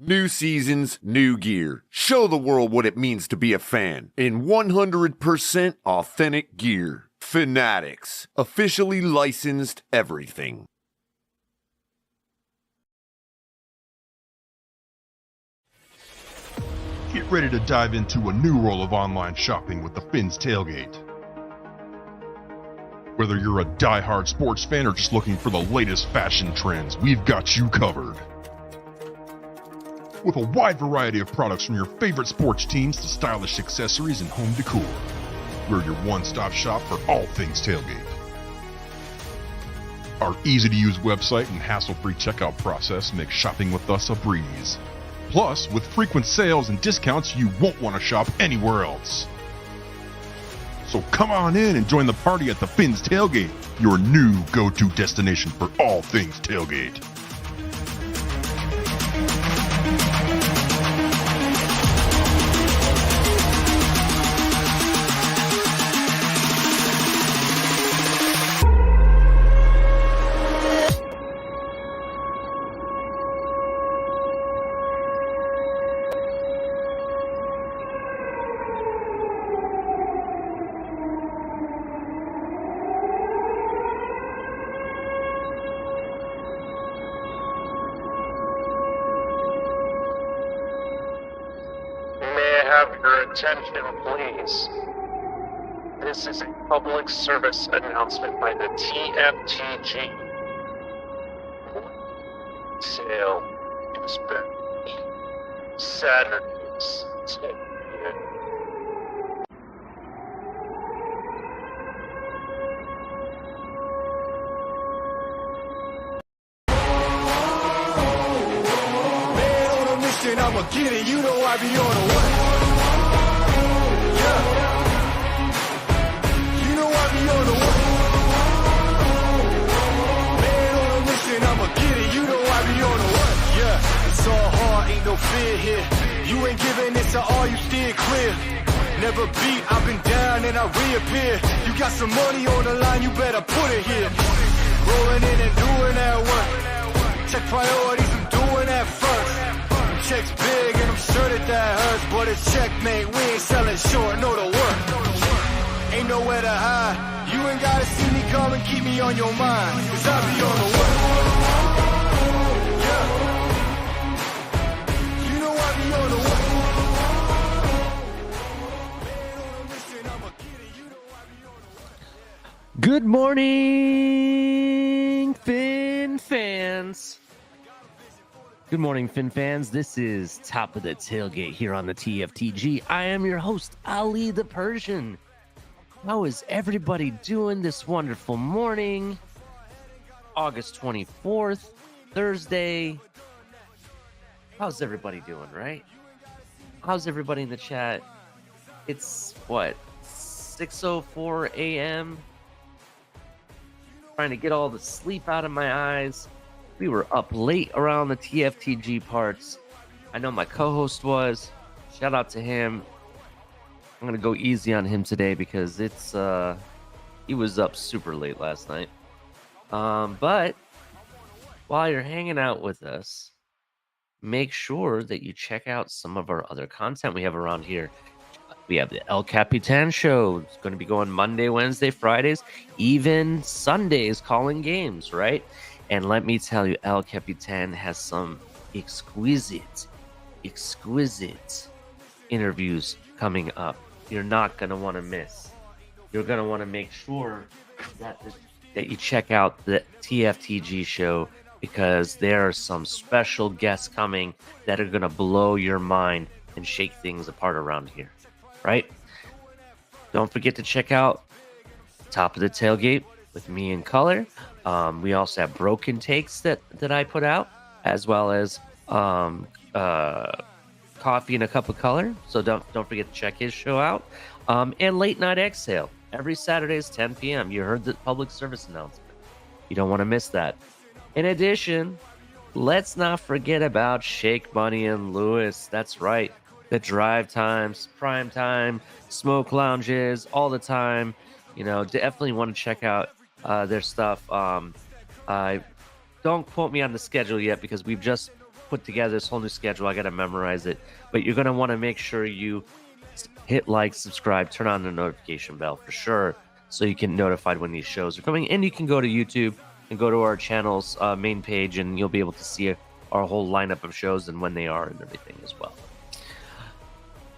New seasons, new gear. Show the world what it means to be a fan in 100% authentic gear. Fanatics, officially licensed everything. Get ready to dive into a new world of online shopping with the Fins Tailgate. Whether you're a die-hard sports fan or just looking for the latest fashion trends, we've got you covered. With a wide variety of products from your favorite sports teams to stylish accessories and home decor, we're your one-stop shop for all things tailgate. Our easy-to-use website and hassle-free checkout process make shopping with us a breeze. Plus, with frequent sales and discounts, you won't want to shop anywhere else. So come on in and join the party at the Fins Tailgate, your new go-to destination for all things tailgate. Attention, please. This is a public service announcement by the TFTG. Sale is back. Saturdays, 10 p.m. Man on a mission, I'ma get it. You know I be on a way. Ain't no fear here. You ain't giving this to all, you steer clear. Never beat, I've been down and I reappear. You got some money on the line, you better put it here. Rolling in and doing that work. Check priorities, I'm doing that first. Check's big and I'm sure that hurts, but it's checkmate, we ain't selling short, no the work. Ain't nowhere to hide. You ain't gotta see me come and keep me on your mind, cause I be on the way. Good morning, Fin fans. Good morning, Fin fans. This is Top of the Tailgate here on the TFTG. I am your host, Ali the Persian. How is everybody doing this wonderful morning? August 24th, Thursday. How's everybody doing, right? How's everybody in the chat? It's, what, 6:04 a.m.? Trying to get all the sleep out of my eyes. We were up late around the TFTG parts. I know my co-host was. Shout out to him. I'm going to go easy on him today because he was up super late last night. But while you're hanging out with us, make sure that you check out some of our other content we have around here. We have the El Capitan show. It's going to be going Monday, Wednesday, Fridays, even Sundays, calling games, right? And let me tell you, El Capitan has some exquisite interviews coming up. You're not going to want to miss. You're going to want to make sure that you check out the TFTG show because there are some special guests coming that are going to blow your mind and shake things apart around here. Right? Don't forget to check out Top of the Tailgate with me and Color. We also have Broken Takes that I put out, as well as Coffee and a Cup of Color. So don't forget to check his show out. And Late Night Exhale every Saturdays 10 p.m. You heard the public service announcement. You don't want to miss that. In addition, let's not forget about Shake Money and Lewis. That's right. The drive times, prime time, smoke lounges, all the time. You know, definitely want to check out their stuff. Don't quote me on the schedule yet because we've just put together this whole new schedule. I got to memorize it. But you're going to want to make sure you hit like, subscribe, turn on the notification bell for sure, so you can notified when these shows are coming. And you can go to YouTube and go to our channel's main page, and you'll be able to see our whole lineup of shows and when they are and everything as well.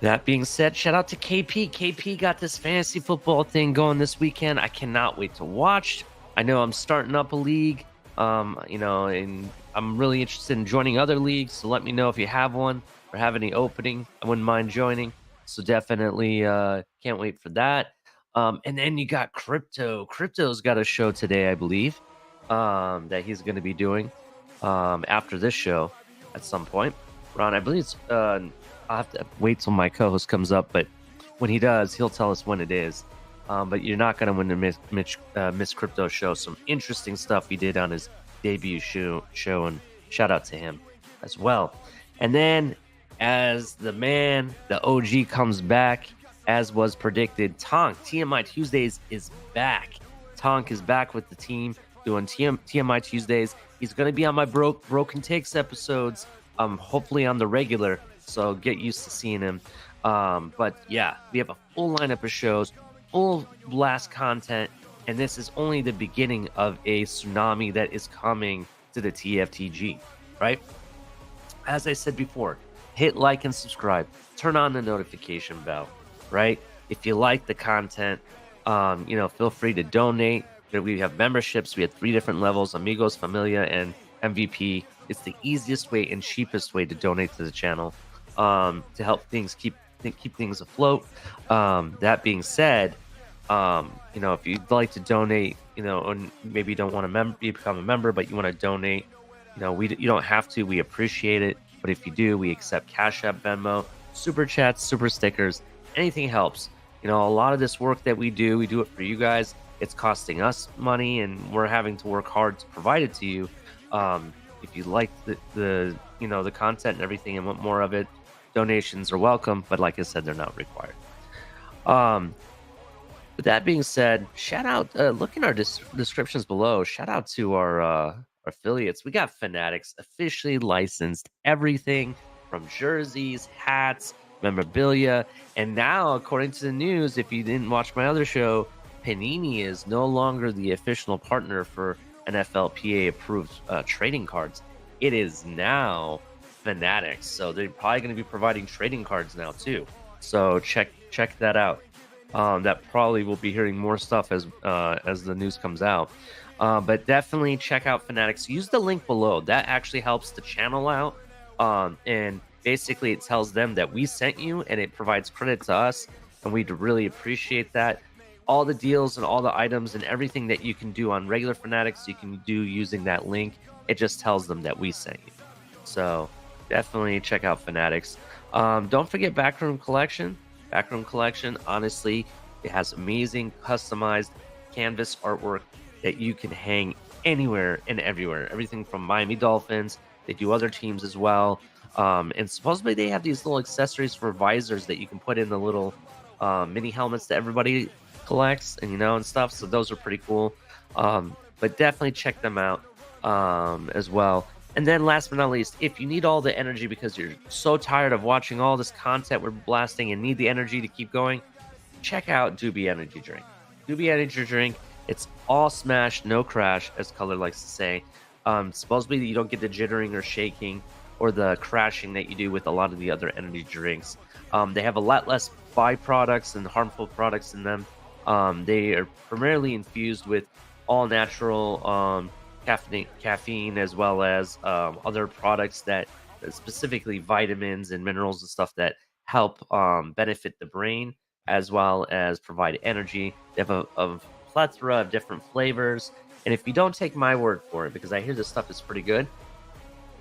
That being said, shout out to KP. KP got this fantasy football thing going this weekend. I cannot wait to watch. I know I'm starting up a league, and I'm really interested in joining other leagues. So let me know if you have one or have any opening. I wouldn't mind joining. So definitely can't wait for that. And then you got Crypto. Crypto's got a show today, I believe, that he's going to be doing after this show at some point. Ron, I believe it's I'll have to wait till my co-host comes up, but when he does, he'll tell us when it is. But you're not going to win the Miss Crypto show. Some interesting stuff he did on his debut show, and shout out to him as well. And then, as the OG comes back, as was predicted, Tonk, TMI Tuesdays is back. Tonk is back with the team doing TMI Tuesdays. He's going to be on my Broken Takes episodes, hopefully on the regular, so get used to seeing him. But yeah, we have a full lineup of shows, full blast content, and this is only the beginning of a tsunami that is coming to the TFTG, right? As I said before, hit like and subscribe, turn on the notification bell, right? If you like the content, feel free to donate. We have memberships. We have 3 different levels: Amigos, Familia, and MVP. It's the easiest way and cheapest way to donate to the channel, to help things keep things afloat. That being said, if you'd like to donate, and maybe you don't want to become a member, but you want to donate, you don't have to. We appreciate it, but if you do, we accept Cash App, Venmo, Super Chats, Super Stickers. Anything helps. A lot of this work that we do it for you guys. It's costing us money, and we're having to work hard to provide it to you. If you like the content and everything and want more of it, donations are welcome, but like I said, they're not required. With that being said, shout out, look in our descriptions below. Shout out to our affiliates. We got Fanatics, officially licensed everything from jerseys, hats, memorabilia, and now, according to the news, if you didn't watch my other show, Panini is no longer the official partner for NFLPA approved trading cards. It is now Fanatics, so they're probably going to be providing trading cards now too. So check that out. That probably will be hearing more stuff as the news comes out. But definitely check out Fanatics. Use the link below. That actually helps the channel out. And basically it tells them that we sent you, and it provides credit to us, and we'd really appreciate that. All the deals and all the items and everything that you can do on regular Fanatics, you can do using that link. It just tells them that we sent you. So definitely check out Fanatics. Don't forget Backroom Collection. Backroom Collection, honestly, it has amazing customized canvas artwork that you can hang anywhere and everywhere. Everything from Miami Dolphins. They do other teams as well. And supposedly they have these little accessories for visors that you can put in the little mini helmets that everybody collects, and stuff. So those are pretty cool. But definitely check them out as well. And then last but not least, if you need all the energy because you're so tired of watching all this content we're blasting and need the energy to keep going, check out Doobie Energy Drink. Doobie Energy Drink, it's all smash, no crash, as Color likes to say. Supposedly you don't get the jittering or shaking or the crashing that you do with a lot of the other energy drinks. They have a lot less byproducts and harmful products in them. They are primarily infused with all natural caffeine, as well as other products that specifically vitamins and minerals and stuff that help benefit the brain, as well as provide energy. They have a plethora of different flavors. And if you don't take my word for it, because I hear this stuff is pretty good,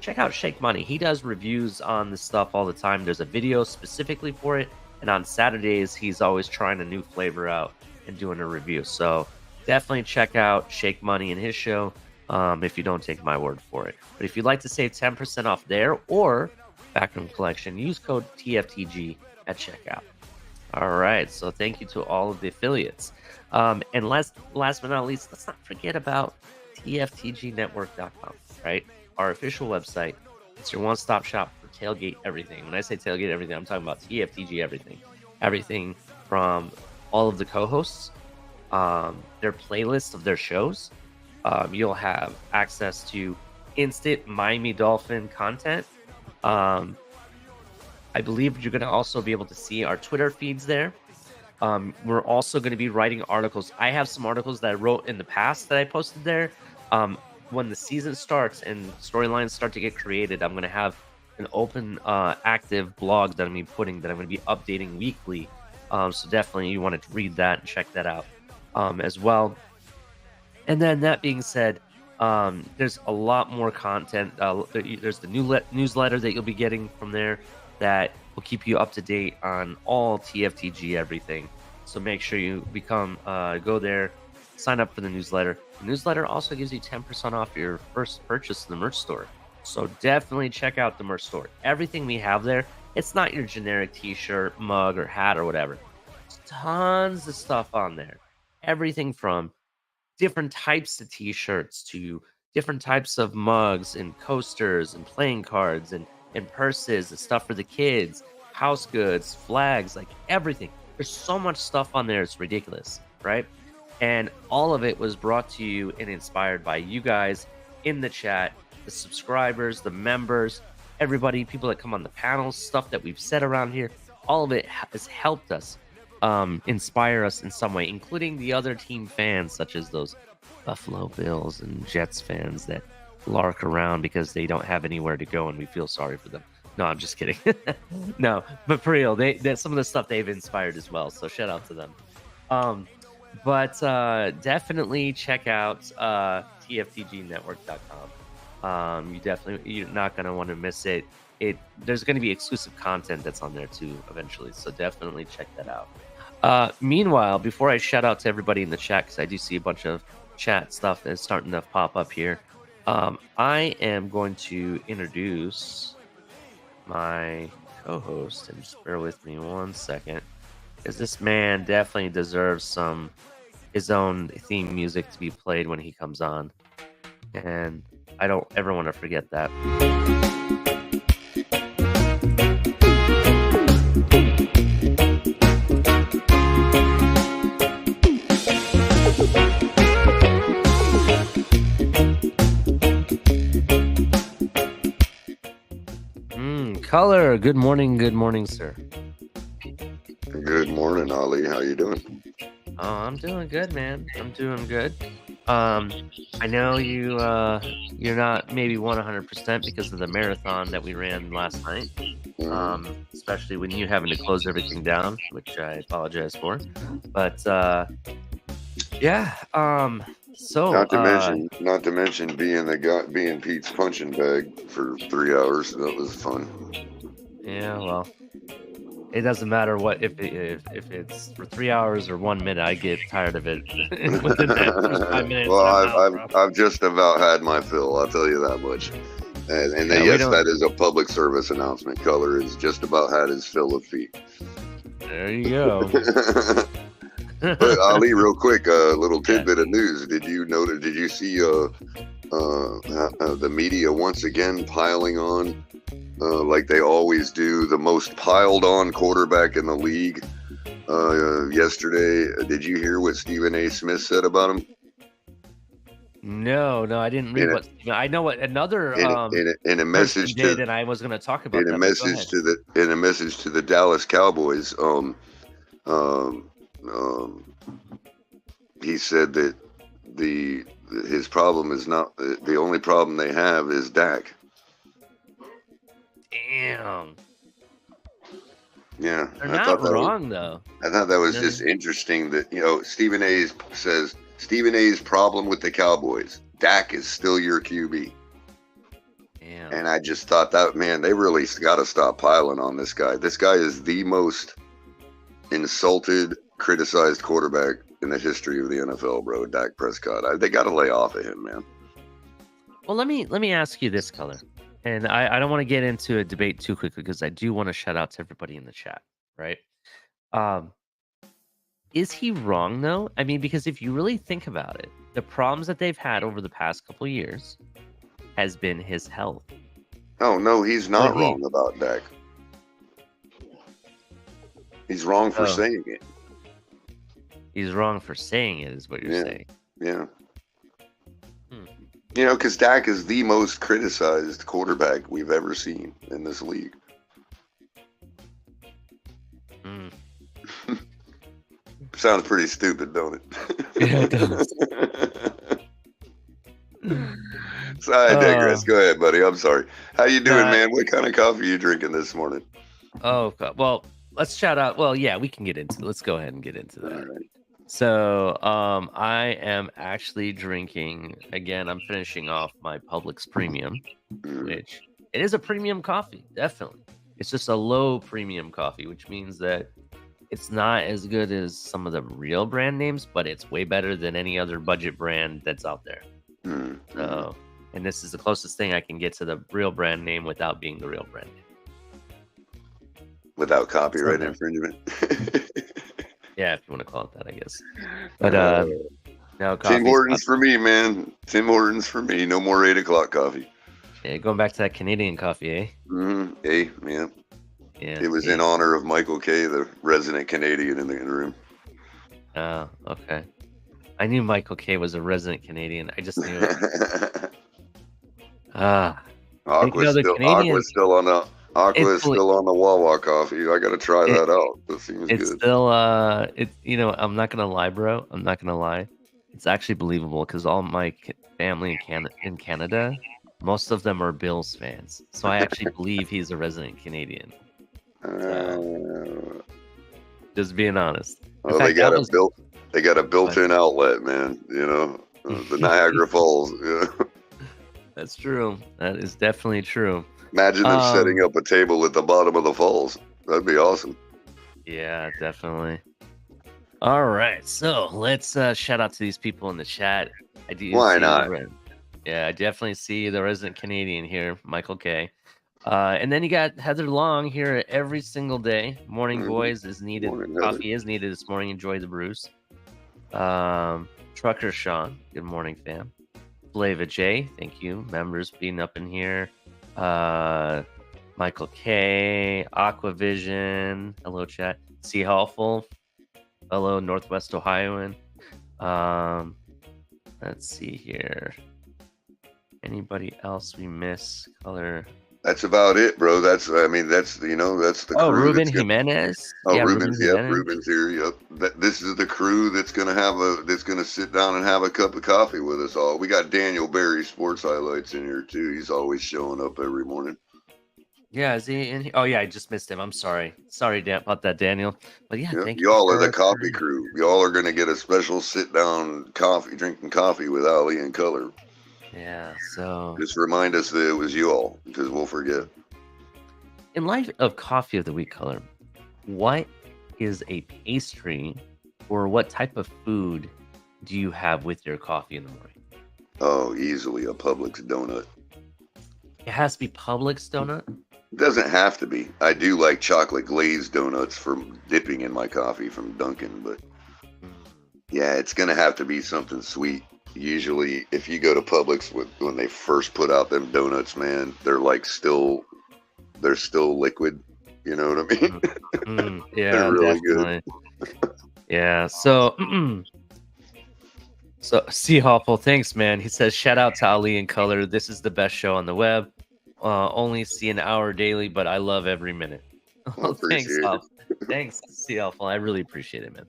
check out Shake Money. He does reviews on this stuff all the time. There's a video specifically for it. And on Saturdays, he's always trying a new flavor out and doing a review. So definitely check out Shake Money and his show if you don't take my word for it. But if you'd like to save 10% off there or Backroom Collection, use code TFTG at checkout. All right. So thank you to all of the affiliates. And last but not least, let's not forget about TFTGnetwork.com, right? Our official website, It's your one-stop shop for tailgate everything. When I say tailgate everything, I'm talking about TFTG everything. Everything from all of the co-hosts, their playlists of their shows. You'll have access to instant Miami Dolphin content. I believe you're going to also be able to see our Twitter feeds there. We're also going to be writing articles. I have some articles that I wrote in the past that I posted there. When the season starts and storylines start to get created, I'm going to have an open, active blog that I'm going to be putting, that I'm going to be updating weekly. So definitely you want to read that and check that out as well. And then that being said, there's a lot more content. There's the newsletter that you'll be getting from there that will keep you up to date on all TFTG everything. So make sure you go there, sign up for the newsletter. The newsletter also gives you 10% off your first purchase in the merch store. So definitely check out the merch store. Everything we have there, it's not your generic t-shirt, mug, or hat or whatever. There's tons of stuff on there. Everything from different types of t-shirts to different types of mugs and coasters and playing cards and purses and stuff for the kids, house goods, flags, like everything. There's so much stuff on there, it's ridiculous, right? And all of it was brought to you and inspired by you guys in the chat, the subscribers, the members, everybody, people that come on the panels, stuff that we've said around here. All of it has helped us inspire us in some way, including the other team fans, such as those Buffalo Bills and Jets fans that lark around because they don't have anywhere to go and we feel sorry for them. No, I'm just kidding. No, but for real, some of the stuff they've inspired as well. So shout out to them. But definitely check out tftgnetwork.com. You're not going to want to miss it. There's going to be exclusive content that's on there too eventually. So definitely check that out. Meanwhile, before I shout out to everybody in the chat, because I do see a bunch of chat stuff that's starting to pop up here, I am going to introduce my co-host, and just bear with me 1 second, because this man definitely deserves his own theme music to be played when he comes on, and I don't ever want to forget that. Color, good morning, sir. Good morning, Ali. How you doing? Oh, I'm doing good, man. I'm doing good. I know you're not maybe 100% because of the marathon that we ran last night. Especially when you having to close everything down, which I apologize for. But yeah. So not to mention being Pete's punching bag for 3 hours. That was fun. Yeah, well, it doesn't matter what if it's for 3 hours or 1 minute. I get tired of it within that first 5 minutes. Well, I've just about had my fill. I'll tell you that much. And then, yes, that is a public service announcement. Color has just about had his fill of feet. There you go. But Ali, real quick, a little tidbit of news. Did you see the media once again piling on, like they always do, the most piled on quarterback in the league yesterday? Did you hear what Stephen A. Smith said about him? No, I didn't read what. I know what another in a message did, and I was going to talk about in a message to the Dallas Cowboys. He said that his problem is not the only problem they have is Dak. Damn. Yeah, they're not wrong though. I thought that was just interesting that Stephen A. says Stephen A.'s problem with the Cowboys, Dak is still your QB. Damn. And I just thought that, man, they really got to stop piling on this guy. This guy is the most insulted, criticized quarterback in the history of the NFL, bro. Dak Prescott. They got to lay off of him, man. Well, let me ask you this, Color. And I don't want to get into a debate too quickly because I do want to shout out to everybody in the chat, right? Is he wrong, though? I mean, because if you really think about it, the problems that they've had over the past couple of years has been his health. Oh no, he's not Well, wrong about Dak. He's wrong for Oh. saying it. He's wrong for saying it, is what you're Yeah. saying. Yeah. Hmm. You know, because Dak is the most criticized quarterback we've ever seen in this league. Hmm. Sounds pretty stupid, don't it? Yeah, it does. So I digress. Go ahead, buddy. I'm sorry. How you doing, Nah. man? What kind of coffee you drinking this morning? Oh, God. Well, let's shout out. Well, yeah, we can get into. Let's go ahead and get into that. All right. So, I am actually drinking again. I'm finishing off my Publix Premium, Mm. which it is a premium coffee, definitely. It's just a low premium coffee, which means that it's not as good as some of the real brand names, but it's way better than any other budget brand that's out there. Mm. So, and this is the closest thing I can get to the real brand name without being the real brand name. Without copyright Okay. infringement. Yeah, if you want to call it that, I guess. But no, Tim coffee's Hortons for me, man. Tim Hortons for me. No more 8 o'clock coffee. yeah, going back to that Canadian coffee, eh? Hey, man. Yeah. It was in honor of Michael K., the resident Canadian in the room. Oh, okay. I knew Michael K was a resident Canadian. I just knew it. Aqua's the still, Canadians- still on the Aqua is fully- still on the Wawa coffee. I got to try that out. That seems It's good. still I'm not gonna lie, bro. I'm not gonna lie. It's actually believable because all my family in Canada, most of them are Bills fans. So I actually believe he's a resident Canadian. Just being honest. Well, they got a built-in outlet, man. You know, the Niagara Falls. Yeah. That's true. That is definitely true. Imagine them setting up a table at the bottom of the falls. That'd be awesome. Yeah, definitely. All right, so let's shout out to these people in the chat. I do. Why see not? Yeah, I definitely see the resident Canadian here, Michael K. And then you got Heather Long here every single day. Morning boys is needed. Morning, Heather. Coffee is needed this morning. Enjoy the brews. Trucker Sean, good morning, fam. Flava J, thank you. Members being up in here. Michael K, Aquavision, hello chat. C Hallful, hello Northwest Ohioan. Let's see here. Anybody else we miss? Color. That's about it, bro. That's the crew. Ruben that's gonna- Jimenez. Oh, Yeah, Ruben's, Ruben Jimenez. Ruben's here. Yep. This is the crew that's gonna sit down and have a cup of coffee with us all. We got Daniel Berry Sports Highlights in here too. He's always showing up every morning. Yeah, is he in here? Oh yeah, I just missed him. I'm sorry. Sorry about that, Daniel. But yeah, Yep. thank you. Y'all are the for- coffee crew. Y'all are gonna get a special sit down drinking coffee with Ali and Color. Yeah, so Just remind us that it was you all, because we'll forget. in light of coffee of the week, Color, what is a pastry or what type of food do you have with your coffee in the morning? Oh, easily a Publix donut. It has to be Publix donut. It doesn't have to be. I do like chocolate glazed donuts for dipping in my coffee from Dunkin', but yeah, it's gonna have to be something sweet. Usually, if you go to Publix when they first put out them donuts, man, they're still liquid. You know what I mean? Yeah, They're really definitely. Yeah. So, C Hoffel, thanks, man. He says, shout out to Ali and Color. This is the best show on the web. Only see an hour daily, but I love every minute. Well, Thanks, appreciate it. Hoff. Thanks, C Hoffel. I really appreciate it, man.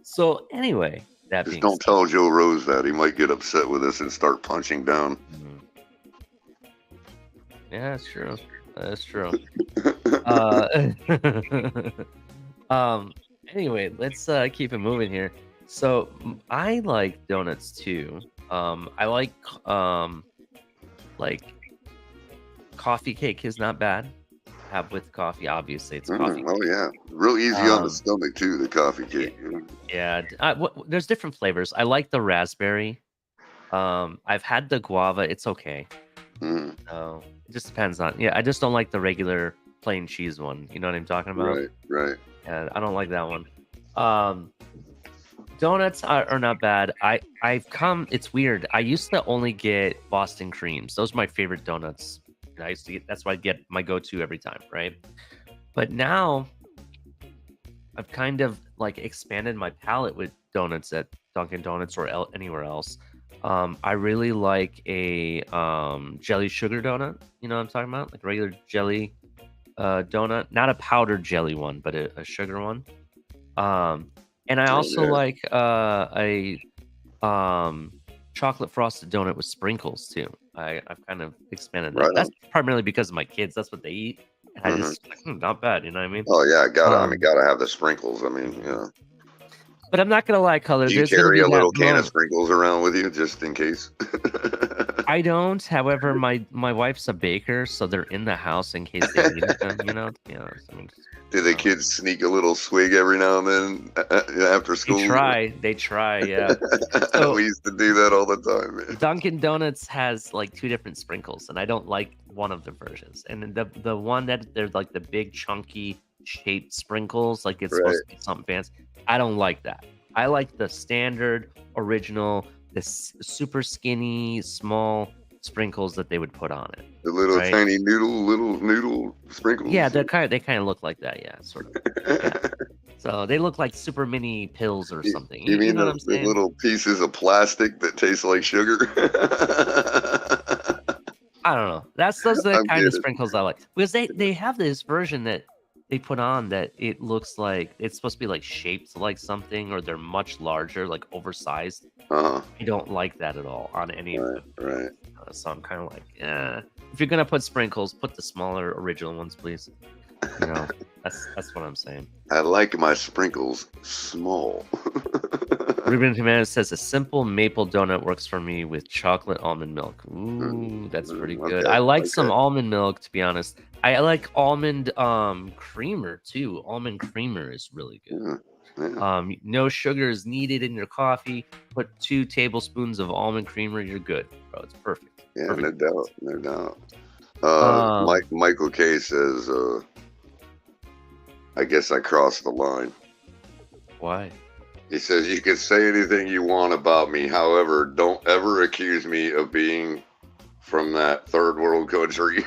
So, anyway, that Just being don't said, tell Joe Rose that. He might get upset with us and start punching down. yeah, that's true. That's true. Anyway, let's keep it moving here. So I like donuts too. I like coffee cake is not bad. Have with coffee, obviously it's coffee. Oh yeah, real easy on the stomach too. The coffee cake. Yeah, there's different flavors. I like the raspberry. I've had the guava. It's okay. So it just depends on. Yeah, I just don't like the regular plain cheese one. You know what I'm talking about? Right. And I don't like that one. Donuts are not bad. I've come. It's weird. I used to only get Boston creams. Those are my favorite donuts. I used to get, that's why I get my go-to every time, right? But now I've kind of like expanded my palate with donuts at Dunkin' Donuts or anywhere else. I really like a jelly sugar donut. You know what I'm talking about? Like regular jelly donut, not a powdered jelly one, but a sugar one. And I also like a chocolate frosted donut with sprinkles too. I've kind of expanded that. Right That's on. primarily because of my kids. That's what they eat. And I just like, not bad. You know what I mean? Oh yeah, I mean, Um, gotta have the sprinkles. I mean, you know. but I'm not gonna lie, Color. Do you There's gonna carry be a that little can of moment. sprinkles around with you just in case? I don't. However, my wife's a baker, so they're in the house in case they needed them. You know. Yeah. I mean, Do the kids sneak a little swig every now and then after school? They try. Yeah. So we used to do that all the time, man. Dunkin' Donuts has like 2 different sprinkles, and I don't like one of the versions. And then the one that they're like the big chunky shaped sprinkles, like it's supposed to be something fancy. I don't like that. I like the standard original, this super skinny small sprinkles that they would put on it. The little right? tiny noodle sprinkles. Yeah, they kind of look like that. Yeah, sort of. Yeah. So they look like super mini pills or something. You mean know what the, I'm saying? the little pieces of plastic that taste like sugar? I don't know. Those are the I'm kind of kidding. sprinkles I like, because they have this version that they put on that it looks like it's supposed to be like shaped like something, or they're much larger, like oversized. Uh-huh. I don't like that at all on any of them. Right. So I'm kind of like, if you're gonna put sprinkles, put the smaller original ones, please. You know, that's what I'm saying. I like my sprinkles small. Ruben Jimenez says a simple maple donut works for me with chocolate almond milk. Ooh, that's pretty good. Okay, I like some almond milk, to be honest. I like almond creamer too. Almond creamer is really good. Yeah. No sugar is needed in your coffee. Put 2 tablespoons of almond creamer. You're good, bro. It's perfect. Yeah, Perfect. no doubt. Michael K says, I guess I crossed the line. Why? He says, you can say anything you want about me. However, don't ever accuse me of being from that third world country.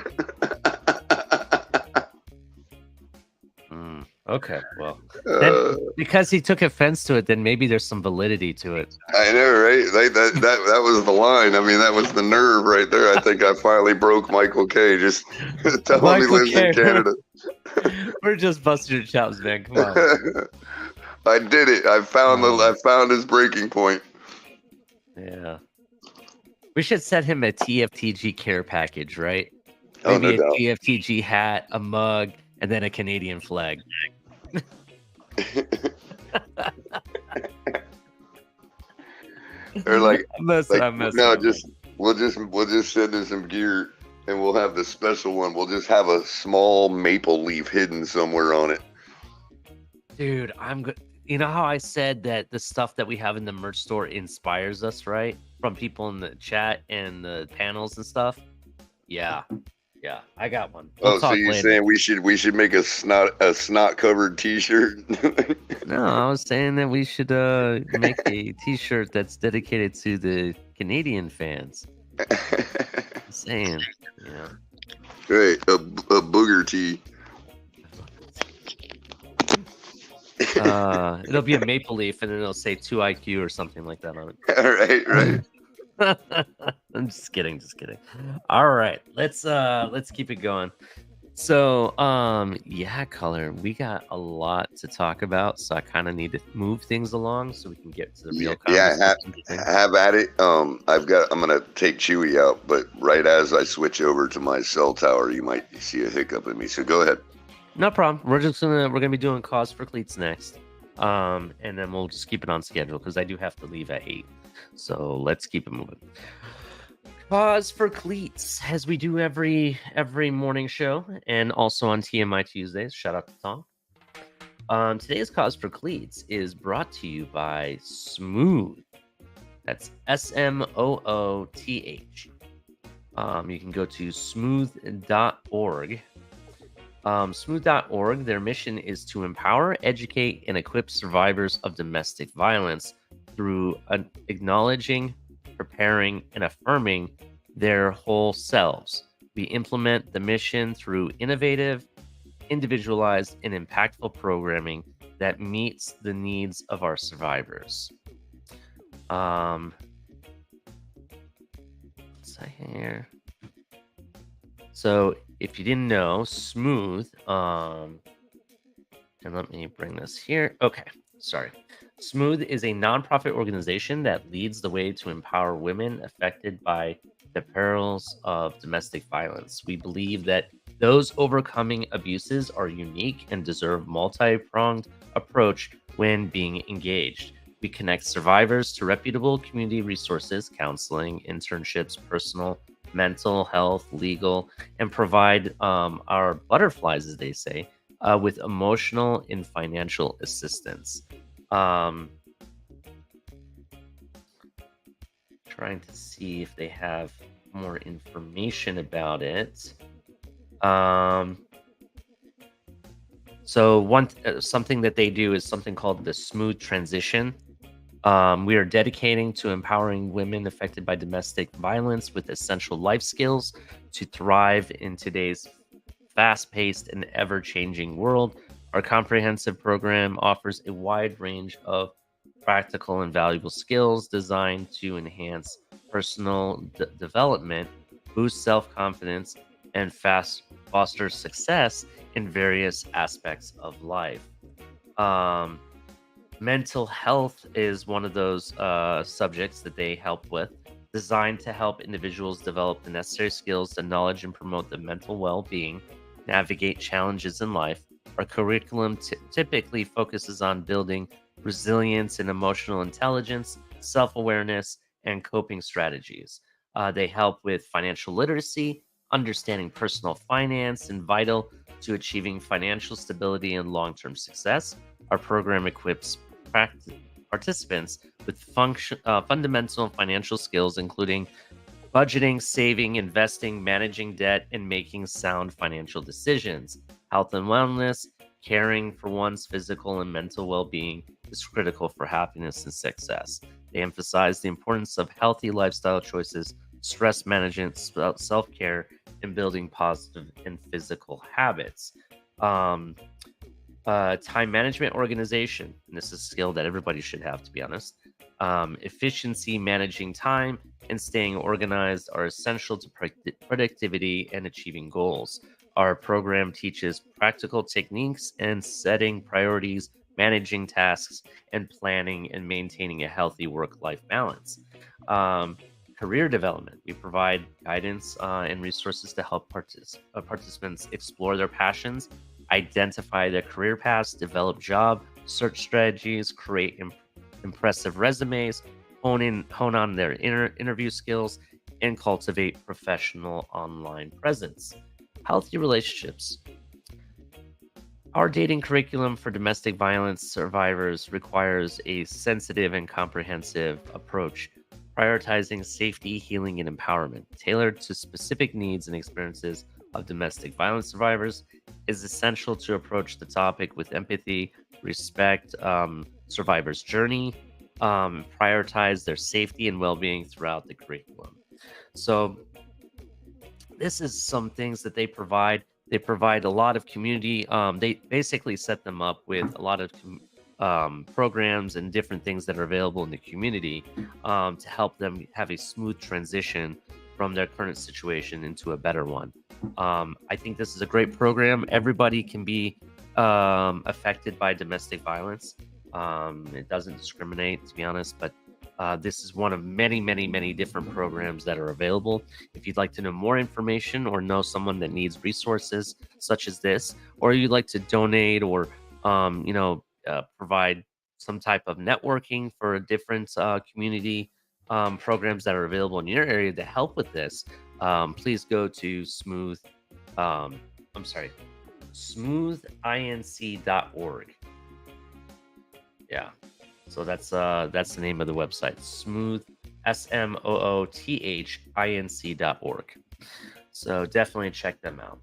Okay, well, then, because he took offense to it, then maybe there's some validity to it. I know, right? That was the line. I mean, that was the nerve right there. I think I finally broke Michael K. Just telling me he lives in Canada. We're just busting your chops, man. Come on. I did it. I found his breaking point. Yeah. We should send him a TFTG care package, right? Oh, Maybe no a doubt. TFTG hat, a mug, and then a Canadian flag. Or like, we'll just send him some gear, and we'll have the special one. We'll just have a small maple leaf hidden somewhere on it. Dude, I'm good. You know how I said that the stuff that we have in the merch store inspires us, right? From people in the chat and the panels and stuff. Yeah, I got one. We'll so you're saying we should make a snot covered T-shirt? No, I was saying that we should make a T-shirt that's dedicated to the Canadian fans. I'm saying, yeah. Right, a booger tee. It'll be a maple leaf, and then it'll say 2IQ or something like that on Right. it. I'm just kidding. All right, let's keep it going. So, Color, we got a lot to talk about, so I kind of need to move things along so we can get to the real conversation. Have at it. I'm gonna take Chewy out, but right as I switch over to my cell tower, you might see a hiccup in me. So go ahead. No problem. We're gonna be doing Cause for Cleats next, and then we'll just keep it on schedule because I do have to leave at 8. So let's keep it moving. Cause for Cleats, as we do every morning show, and also on TMI Tuesdays. Shout out to Tom. Today's Cause for Cleats is brought to you by Smooth. That's SMOOTH. You can go to smooth.org. Smooth.org, their mission is to empower, educate, and equip survivors of domestic violence through acknowledging, preparing, and affirming their whole selves We implement the mission through innovative, individualized, and impactful programming that meets the needs of our survivors. Here. So if you didn't know, Smooth, and let me bring this here. Okay, sorry. Smooth is a nonprofit organization that leads the way to empower women affected by the perils of domestic violence. We believe that those overcoming abuses are unique and deserve multi-pronged approach when being engaged. We connect survivors to reputable community resources, counseling, internships, personal, mental health, legal, and provide our butterflies, as they say, with emotional and financial assistance. Trying to see if they have more information about it. So something that they do is something called the Smooth Transition. We are dedicating to empowering women affected by domestic violence with essential life skills to thrive in today's fast-paced and ever-changing world. Our comprehensive program offers a wide range of practical and valuable skills designed to enhance personal development, boost self-confidence, and foster success in various aspects of life. Mental health is one of those subjects that they help with, designed to help individuals develop the necessary skills, the knowledge, and promote the mental well-being, navigate challenges in life. Our curriculum typically focuses on building resilience and emotional intelligence, self-awareness, and coping strategies. They help with financial literacy, understanding personal finance, and vital to achieving financial stability and long-term success. Our program equips participants with fundamental financial skills, including budgeting, saving, investing, managing debt, and making sound financial decisions. Health and wellness, caring for one's physical and mental well-being is critical for happiness and success. They emphasize the importance of healthy lifestyle choices, stress management, self-care, and building positive and physical habits. Time management organization, and this is a skill that everybody should have, to be honest. Efficiency, managing time, and staying organized are essential to productivity and achieving goals. Our program teaches practical techniques and setting priorities, managing tasks, and planning and maintaining a healthy work-life balance. Career development. We provide guidance and resources to help participants explore their passions, identify their career paths, develop job search strategies, create impressive resumes, hone on their interview skills, and cultivate professional online presence. Healthy relationships. Our dating curriculum for domestic violence survivors requires a sensitive and comprehensive approach, prioritizing safety, healing, and empowerment. Tailored to specific needs and experiences of domestic violence survivors, is essential to approach the topic with empathy, respect survivors' journey, prioritize their safety and well-being throughout the curriculum. So this is some things that they provide. They provide a lot of community. They basically set them up with a lot of programs and different things that are available in the community to help them have a smooth transition from their current situation into a better one. I think this is a great program. Everybody can be affected by domestic violence. It doesn't discriminate, to be honest, but this is one of many, many, many different programs that are available. If you'd like to know more information or know someone that needs resources such as this, or you'd like to donate or, provide some type of networking for different community programs that are available in your area to help with this, please go to smoothinc.org. Yeah. So that's the name of the website, smooth, SMOOTHINC.org. So definitely check them out.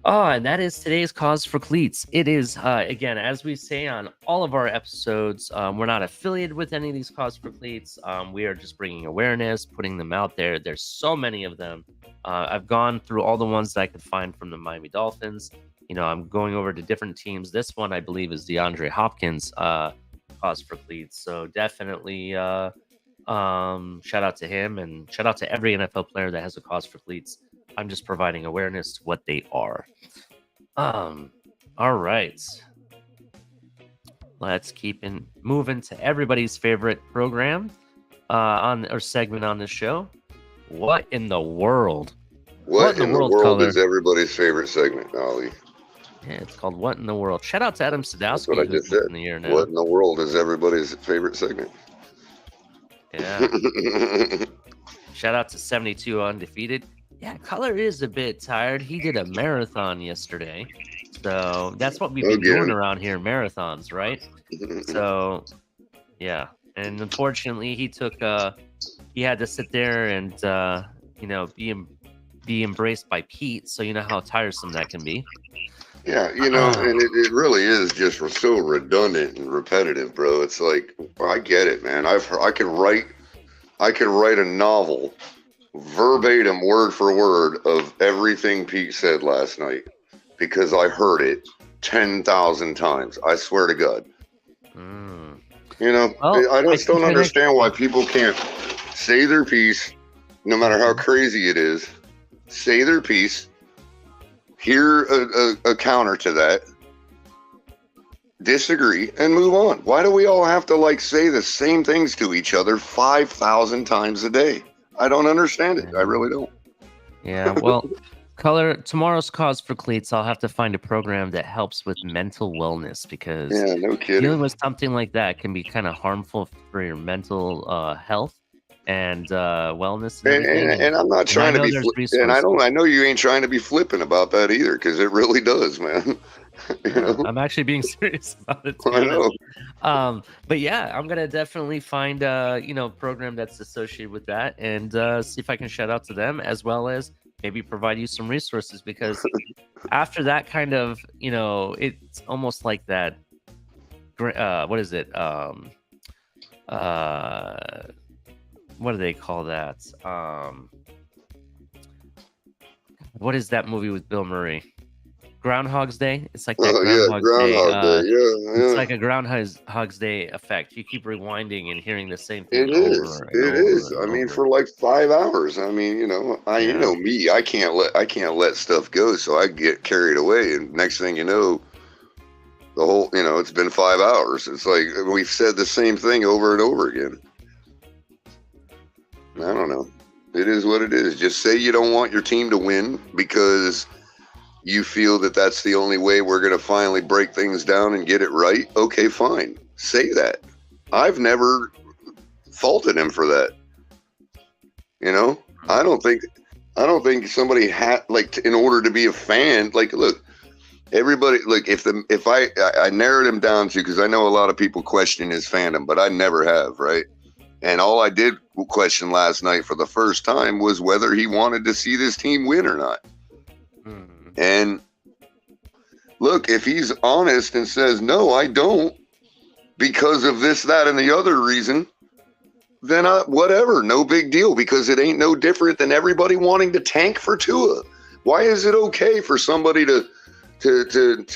Oh, and that is today's Cause for Cleats. It is, again, as we say on all of our episodes, we're not affiliated with any of these Cause for Cleats. We are just bringing awareness, putting them out there. There's so many of them. I've gone through all the ones that I could find from the Miami Dolphins. I'm going over to different teams. This one, I believe, is DeAndre Hopkins cause for cleats. So definitely shout out to him, and shout out to every NFL player that has a cause for cleats. I'm just providing awareness to what they are. All right. Let's keep moving to everybody's favorite program or segment on this show. What in the world? What in the world Color? is everybody's favorite segment, Ollie? Yeah, it's called What in the World. Shout out to Adam Sadowski. That's what I just said. In the air now. What in the world is everybody's favorite segment? Yeah. Shout out to 72 Undefeated. Yeah, Color is a bit tired. He did a marathon yesterday. So that's what we've been doing around here, marathons, right? So, yeah. And unfortunately, he had to sit there and, be embraced by Pete. So you know how tiresome that can be. Yeah, and it really is just so redundant and repetitive, bro. It's like, I get it, man. I could write a novel verbatim, word for word, of everything Pete said last night because I heard it 10,000 times. I swear to God. I just don't understand why people can't say their piece, no matter how crazy it is. Say their piece. Hear a counter to that, disagree, and move on. Why do we all have to say the same things to each other 5,000 times a day? I don't understand it. I really don't. Yeah, well, Color, tomorrow's cause for cleats, I'll have to find a program that helps with mental wellness, because no kidding. Dealing with something like that can be kind of harmful for your mental health and wellness and I'm not trying to be I know you ain't trying to be flippant about that either, because it really does, man. I'm actually being serious about it. I know. But yeah, I'm gonna definitely find program that's associated with that, and see if I can shout out to them, as well as maybe provide you some resources, because after that kind of it's almost like that what is it what do they call that? What is that movie with Bill Murray? Groundhog's Day? It's like that Groundhog's Day. Yeah. It's like a Groundhog's Day effect. You keep rewinding and hearing the same thing. It is. I mean, for 5 hours. I mean, you know me. I can't let stuff go, so I get carried away, and next thing you know, the whole it's been 5 hours. It's like we've said the same thing over and over again. I don't know. It is what it is. Just say you don't want your team to win because you feel that that's the only way we're going to finally break things down and get it right. Okay, fine. Say that. I've never faulted him for that. I don't think somebody had in order to be a fan, look, everybody, if I narrowed him down to, because I know a lot of people question his fandom, but I never have, right? And all I did question last night for the first time was whether he wanted to see this team win or not. And look, if he's honest and says, no, I don't, because of this, that, and the other reason, then whatever, no big deal, because it ain't no different than everybody wanting to tank for Tua. Why is it okay for somebody to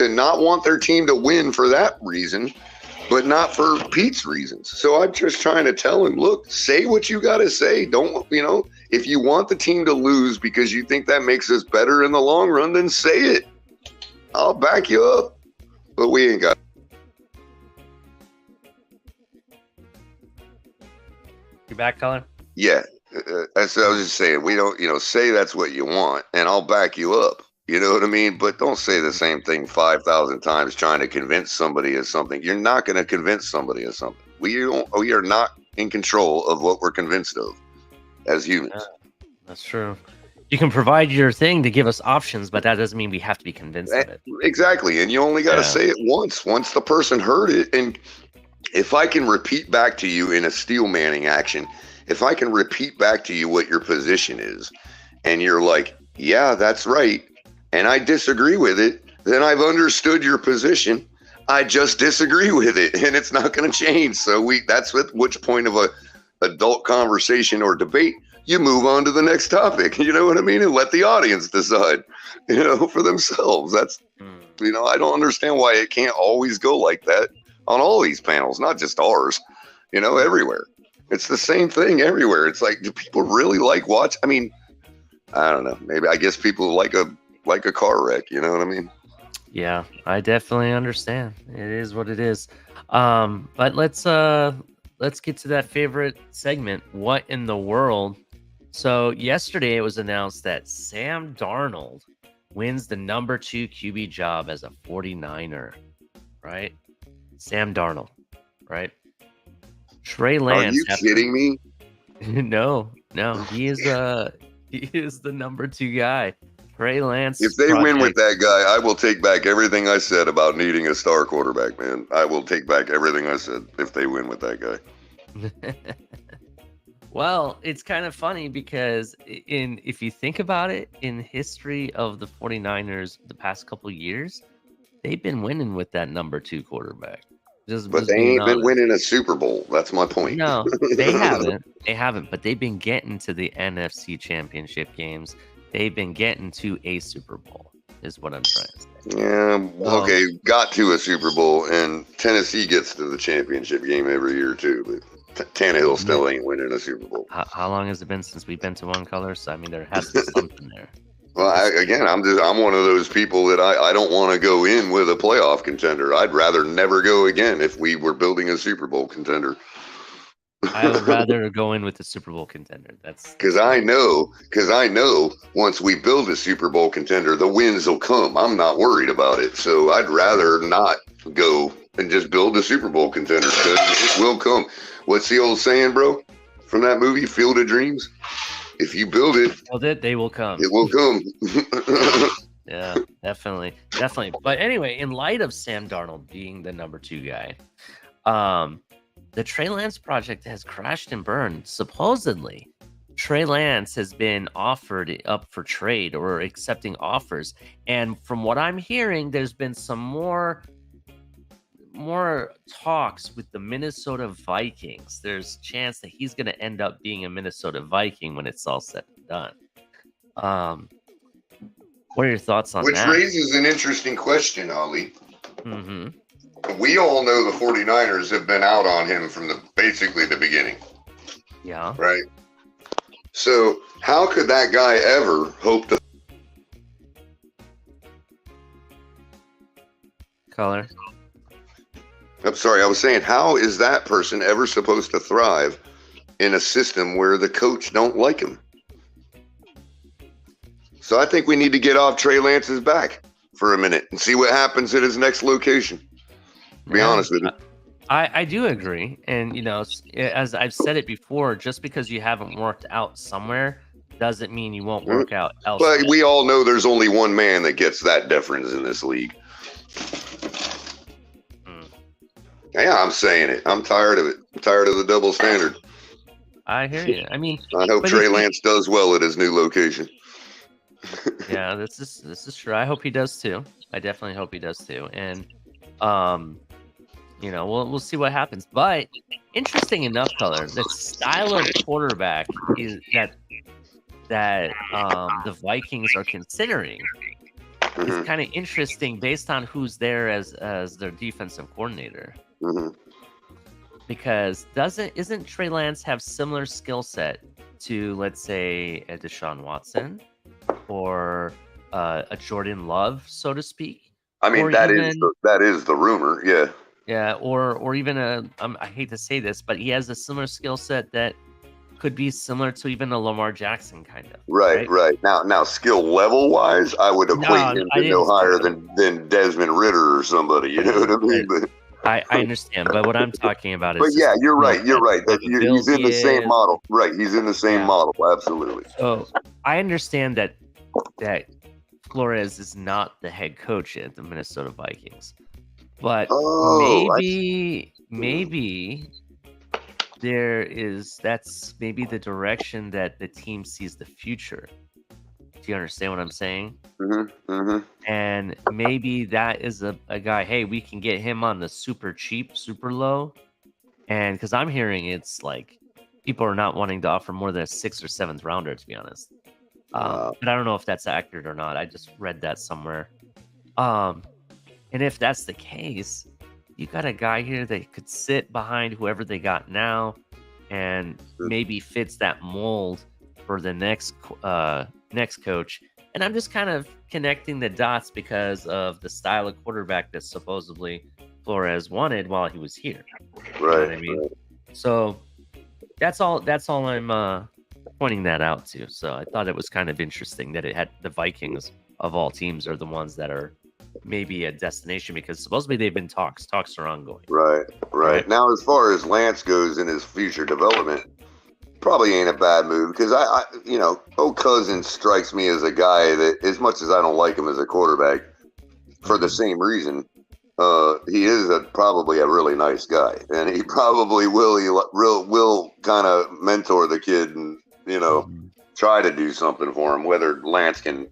not want their team to win for that reason, but not for Pete's reasons? So I'm just trying to tell him, look, say what you got to say. Don't, if you want the team to lose because you think that makes us better in the long run, then say it. I'll back you up. But we ain't got. You back, Color? Yeah. That's what I was just saying. We don't, say that's what you want, and I'll back you up. You know what I mean? But don't say the same thing 5,000 times trying to convince somebody of something. You're not going to convince somebody of something. We are not in control of what we're convinced of as humans. Yeah, that's true. You can provide your thing to give us options, but that doesn't mean we have to be convinced of it. Exactly. And you only got to say it once the person heard it. And if I can repeat back to you in a steel manning action, if I can repeat back to you what your position is, and you're like, yeah, that's right, and I disagree with it, then I've understood your position. I just disagree with it, and it's not going to change. So that's with which point of a adult conversation or debate you move on to the next topic. You know what I mean? And let the audience decide, for themselves. That's, I don't understand why it can't always go like that on all these panels, not just ours, everywhere. It's the same thing everywhere. It's like, do people really like watch? I mean, I don't know. Maybe, I guess people like a car wreck. You know what I mean? Yeah, I definitely understand. It is what it is. But let's get to that favorite segment. What in the world? So yesterday it was announced that Sam Darnold wins the number 2 QB job as a 49er, right? Sam Darnold, right? Trey Lance. Are you kidding me? No, he is the number 2 guy. Trey Lance. If they win with that guy, I will take back everything I said about needing a star quarterback, man. I will take back everything I said if they win with that guy. Well, it's kind of funny because if you think about it, in history of the 49ers the past couple years, they've been winning with that number 2 quarterback. But they ain't been winning a Super Bowl. That's my point. No, they haven't. They haven't, but they've been getting to the NFC Championship games. They've been getting to a Super Bowl, is what I'm trying to say. Yeah, okay, got to a Super Bowl, and Tennessee gets to the championship game every year, too. But Tannehill still ain't winning a Super Bowl. How long has it been since we've been to one color? So, I mean, there has to be something there. Well, I'm one of those people that I don't want to go in with a playoff contender. I'd rather never go again if we were building a Super Bowl contender. I would rather go in with the Super Bowl contender. That's because I know once we build a Super Bowl contender, the wins will come. I'm not worried about it. So I'd rather not go and just build a Super Bowl contender because it will come. What's the old saying, bro? From that movie, Field of Dreams? If you build it, they will come. It will come. Yeah, definitely. But anyway, in light of Sam Darnold being the number 2 guy, the Trey Lance project has crashed and burned. Supposedly, Trey Lance has been offered up for trade or accepting offers. And from what I'm hearing, there's been some more talks with the Minnesota Vikings. There's a chance that he's going to end up being a Minnesota Viking when it's all said and done. What are your thoughts on that? Which raises an interesting question, Ali. Mm-hmm. We all know the 49ers have been out on him from basically the beginning. Yeah. Right? So how could that guy ever hope to... Color. I'm sorry, I was saying, how is that person ever supposed to thrive in a system where the coach don't like him? So I think we need to get off Trey Lance's back for a minute and see what happens at his next location. To be honest with you. I do agree. And, as I've said it before, just because you haven't worked out somewhere doesn't mean you won't work out elsewhere. But we all know there's only one man that gets that deference in this league. Yeah, I'm saying it. I'm tired of it. I'm tired of the double standard. I hear you. I mean, I hope Trey Lance does well at his new location. Yeah, this is true. I hope he does too. I definitely hope he does too. And we'll see what happens. But interesting enough, Color, the style of quarterback is that the Vikings are considering is kind of interesting based on who's there as their defensive coordinator. Mm-hmm. Because isn't Trey Lance have similar skill set to, let's say, a Deshaun Watson or a Jordan Love, so to speak? I mean, that is the rumor, yeah. Yeah, or even I hate to say this, but he has a similar skill set that could be similar to even a Lamar Jackson kind of. Right. Now skill level wise, I would equate him to no higher than Desmond Ritter or somebody. You know what I mean? But I understand, but what I'm talking about is. But yeah, you're right. You're right. He's in the same model. Right. He's in the same model. Absolutely. So I understand that Flores is not the head coach at the Minnesota Vikings, but maybe that's maybe the direction that the team sees the future. Do you understand what I'm saying? Mm-hmm, mm-hmm. And maybe that is a guy, hey, we can get him on the super cheap, super low. And because I'm hearing it's like people are not wanting to offer more than a 6th or 7th rounder, to be honest. But I don't know if that's accurate or not. I just read that somewhere. And if that's the case, you got a guy here that could sit behind whoever they got now and maybe fits that mold for the next coach. And I'm just kind of connecting the dots because of the style of quarterback that supposedly Flores wanted while he was here. Right. You know what I mean? Right. So that's all I'm pointing that out to. So I thought it was kind of interesting that it had the Vikings of all teams are the ones that are maybe a destination, because supposedly they've been talks are ongoing. Right. Now, as far as Lance goes in his future development, probably ain't a bad move, because I Cousins strikes me as a guy that, as much as I don't like him as a quarterback, for the same reason, he is probably a really nice guy, and he probably will kind of mentor the kid and try to do something for him. Whether Lance can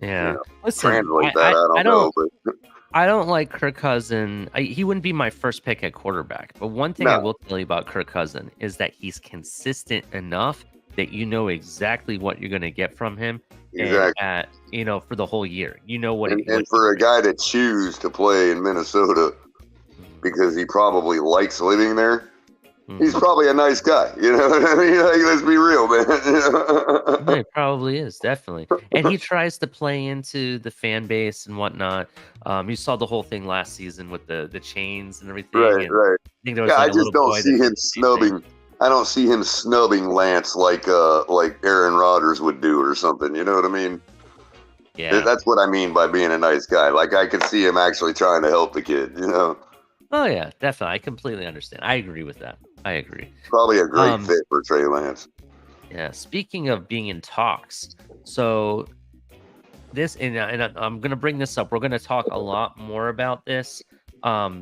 translate that, I don't know. But I don't like Kirk Cousins. He wouldn't be my first pick at quarterback. But one thing I will tell you about Kirk Cousins is that he's consistent enough that you know exactly what you're going to get from him. Exactly. And, for the whole year. You know what. And for a guy to choose to play in Minnesota because he probably likes living there, he's probably a nice guy. You know what I mean? Like, let's be real, man. Yeah, he probably is, definitely. And he tries to play into the fan base and whatnot. You saw the whole thing last season with the chains and everything. Right. I think there was I just don't see him snubbing. I don't see him snubbing Lance like Aaron Rodgers would do or something. You know what I mean? Yeah. That's what I mean by being a nice guy. Like, I could see him actually trying to help the kid, Oh, yeah, definitely. I completely understand. I agree with that. I agree. Probably a great fit for Trey Lance. Yeah. Speaking of being in talks, so this, and I'm going to bring this up. We're going to talk a lot more about this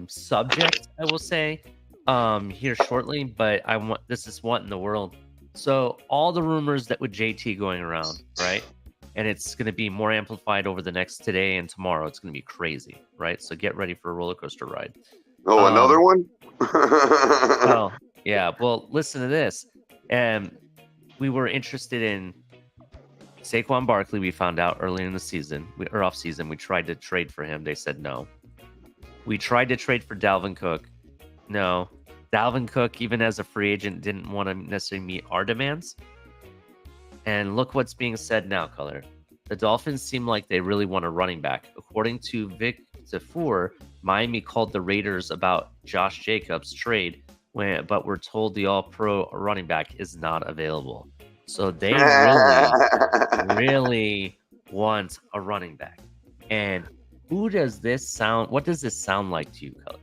subject, I will say, here shortly, but this is what in the world. So all the rumors that with JT going around, right? And it's going to be more amplified over the next today and tomorrow. It's going to be crazy, right? So get ready for a roller coaster ride. Oh, another one? Oh, yeah. Well, listen to this. We were interested in Saquon Barkley. We found out earlier in the season, or off season, we tried to trade for him. They said no. We tried to trade for Dalvin Cook. No. Dalvin Cook, even as a free agent, didn't want to necessarily meet our demands. And look what's being said now, Color. The Dolphins seem like they really want a running back. According to Vic Tafur, Miami called the Raiders about Josh Jacobs' trade, but we're told the all-pro running back is not available. So they really want a running back. And what does this sound like to you, Color?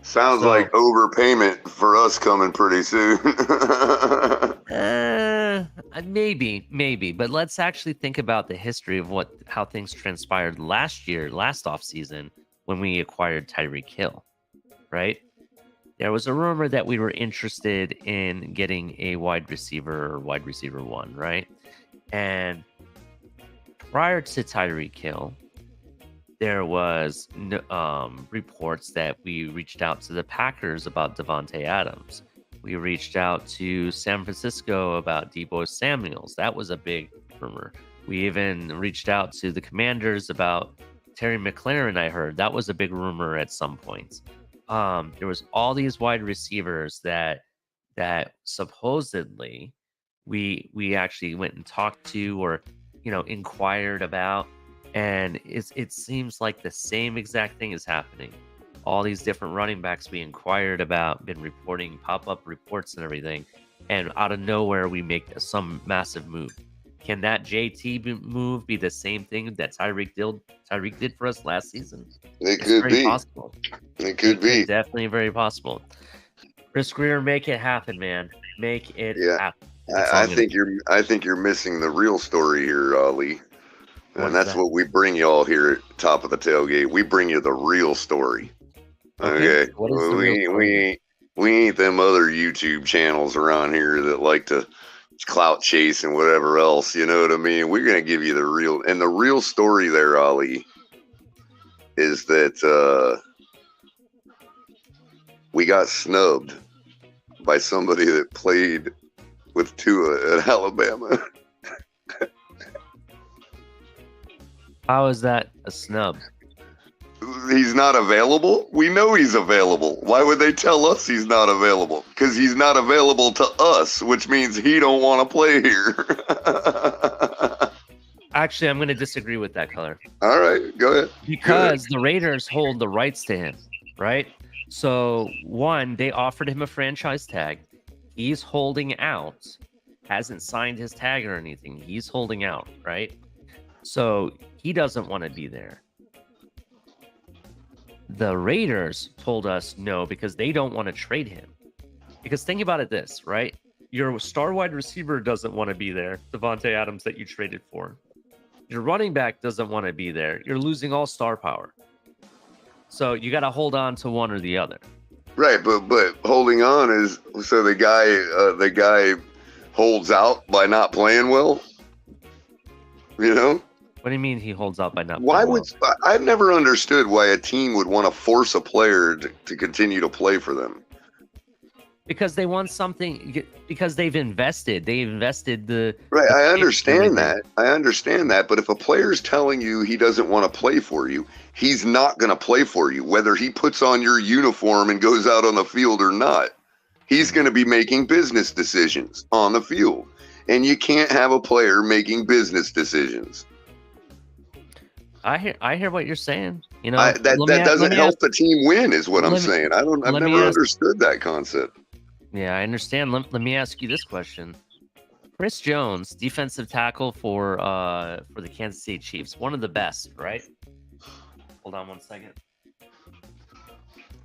Sounds like overpayment for us coming pretty soon. Maybe. But let's actually think about the history of how things transpired last offseason when we acquired Tyreek Hill, right? There was a rumor that we were interested in getting a wide receiver one, right? And prior to Tyreek Hill, there was reports that we reached out to the Packers about Devontae Adams. We reached out to San Francisco about Deebo Samuels. That was a big rumor. We even reached out to the Commanders about Terry McLaurin, I heard. That was a big rumor at some point. There was all these wide receivers that supposedly we actually went and talked to or, inquired about. And it seems like the same exact thing is happening. All these different running backs we inquired about, been reporting pop-up reports and everything. And out of nowhere, we make some massive move. Can that JT move be the same thing that Tyreek did for us last season? It could be possible. It could be definitely very possible. Chris Greer, make it happen, man. Make it happen. I think you're missing the real story here, Ali. And that's what we bring y'all here at Top of the Tailgate. We bring you the real story. Okay. What is the real story? We ain't them other YouTube channels around here that like to clout chase and whatever else. You know what I mean? We're gonna give you the real, and the real story there, Ali, is that we got snubbed by somebody that played with Tua at Alabama. How is that a snub? He's not available? We know he's available. Why would they tell us he's not available? Because he's not available to us, which means he don't want to play here. Actually, I'm going to disagree with that, Color. All right, go ahead. Because the Raiders hold the rights to him, right? So, one, they offered him a franchise tag. He's holding out. Hasn't signed his tag or anything. He's holding out, right? So, he doesn't want to be there. The Raiders told us no because they don't want to trade him. Because think about it this, right? Your star wide receiver doesn't want to be there, Devontae Adams that you traded for. Your running back doesn't want to be there. You're losing all star power. So you got to hold on to one or the other. Right, but holding on is so the guy holds out by not playing well. You know? What do you mean he holds out by not? Why would I've never understood why a team would want to force a player to continue to play for them? Because they want something. Because they've invested. They invested the. Right, I understand that. But if a player's telling you he doesn't want to play for you, he's not going to play for you, whether he puts on your uniform and goes out on the field or not. He's going to be making business decisions on the field, and you can't have a player making business decisions. I hear what you're saying. You know, that doesn't help the team win, is what I'm saying. I've never understood that concept. Yeah, I understand. Let me ask you this question: Chris Jones, defensive tackle for the Kansas City Chiefs, one of the best, right? Hold on one second.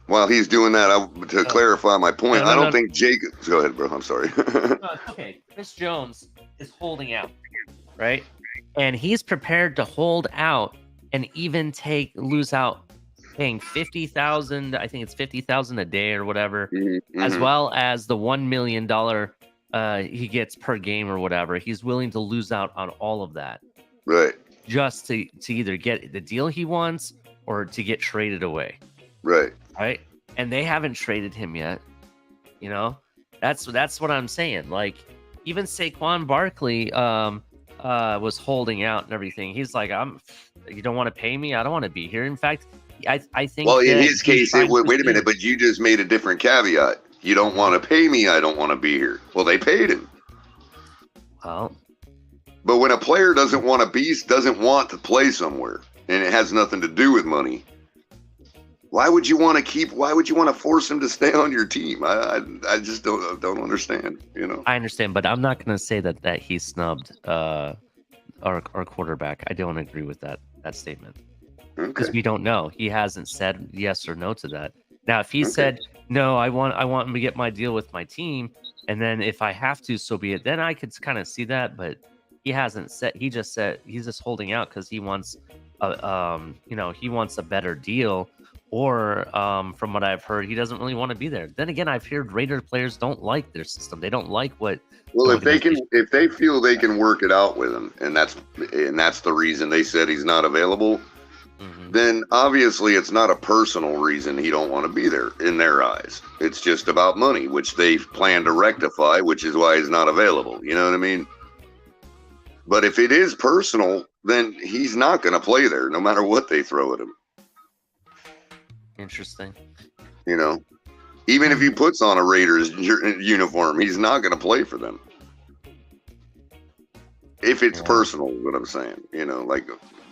While he's doing that, to clarify my point, I don't think Jacob. Go ahead, bro. I'm sorry. Okay, Chris Jones is holding out, right? And he's prepared to hold out and even lose out paying $50,000. I think it's $50,000 a day or whatever, as well as the $1 million he gets per game or whatever. He's willing to lose out on all of that, right? Just to either get the deal he wants or to get traded away, right? And they haven't traded him yet. You know, that's what I'm saying. Like even Saquon Barkley was holding out and everything. He's like, you don't want to pay me? I don't want to be here. In fact, I think. Well, in his case, wait a minute, but you just made a different caveat. You don't want to pay me. I don't want to be here. Well, they paid him. Well, but when a player doesn't want to play somewhere, and it has nothing to do with money, why would you want to force him to stay on your team? I just don't understand, you know. I understand, but I'm not going to say that he snubbed our quarterback. I don't agree with that statement. Because we don't know. He hasn't said yes or no to that. Now, if he said, no, I want him to get my deal with my team, and then if I have to, so be it, then I could kind of see that, but he hasn't said. He just said he's just holding out because he wants he wants a better deal. Or from what I've heard, he doesn't really want to be there. Then again, I've heard Raider players don't like their system. They don't like what. Well, if they feel they can work it out with him, and that's the reason they said he's not available, then obviously it's not a personal reason he don't want to be there in their eyes. It's just about money, which they plan to rectify, which is why he's not available. You know what I mean? But if it is personal, then he's not going to play there, no matter what they throw at him. Interesting. You know, even if he puts on a Raiders uniform, he's not going to play for them. If it's personal, is what I'm saying. You know, like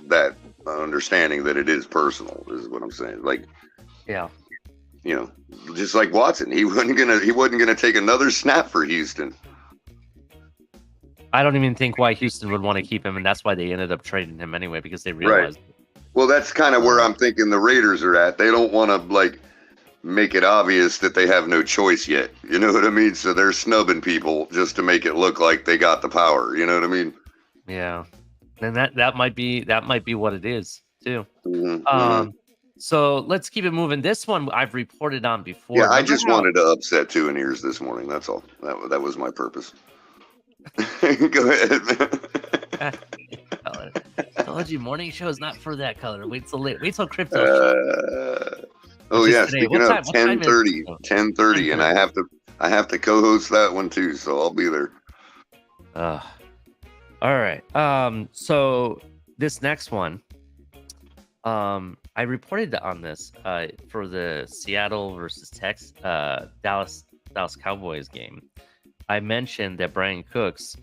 that understanding that it is personal is what I'm saying. Like, yeah, you know, just like Watson, he wasn't gonna take another snap for Houston. I don't even think why Houston would want to keep him, and that's why they ended up trading him anyway, because they realized. Right. Well, that's kind of where I'm thinking the Raiders are at. They don't want to make it obvious that they have no choice yet. You know what I mean? So they're snubbing people just to make it look like they got the power. You know what I mean? Yeah, and that might be what it is too. Mm-hmm. So let's keep it moving. This one I've reported on before. Yeah, I just wanted to upset 2 and ears this morning. That's all. That was my purpose. Go ahead, man. Technology morning show is not for that color. Wait till crypto. Oh yeah, speaking of 10:30, and I I have to co-host that one too, so I'll be there. All right. So this next one, I reported on this for the Seattle versus Dallas Cowboys game. I mentioned that Brian Cooks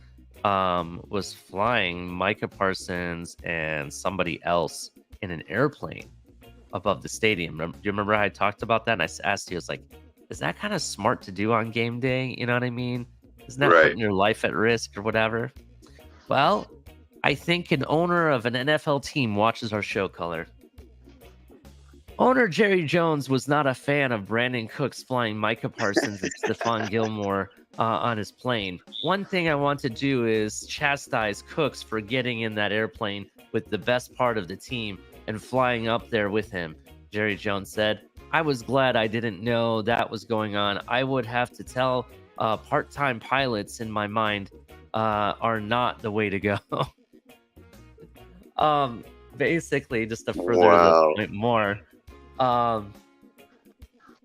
was flying Micah Parsons and somebody else in an airplane above the stadium. Do you remember how I talked about that? And I asked you, I was like, is that kind of smart to do on game day? You know what I mean? Isn't that putting your life at risk or whatever? Well, I think an owner of an NFL team watches our show, Color. Owner Jerry Jones was not a fan of Brandon Cooks flying Micah Parsons and Stephon Gilmore on his plane. One thing I want to do is chastise Cooks for getting in that airplane with the best part of the team and flying up there with him, Jerry Jones said. I was glad I didn't know that was going on. I would have to tell part-time pilots in my mind are not the way to go. Basically, just to further the point more.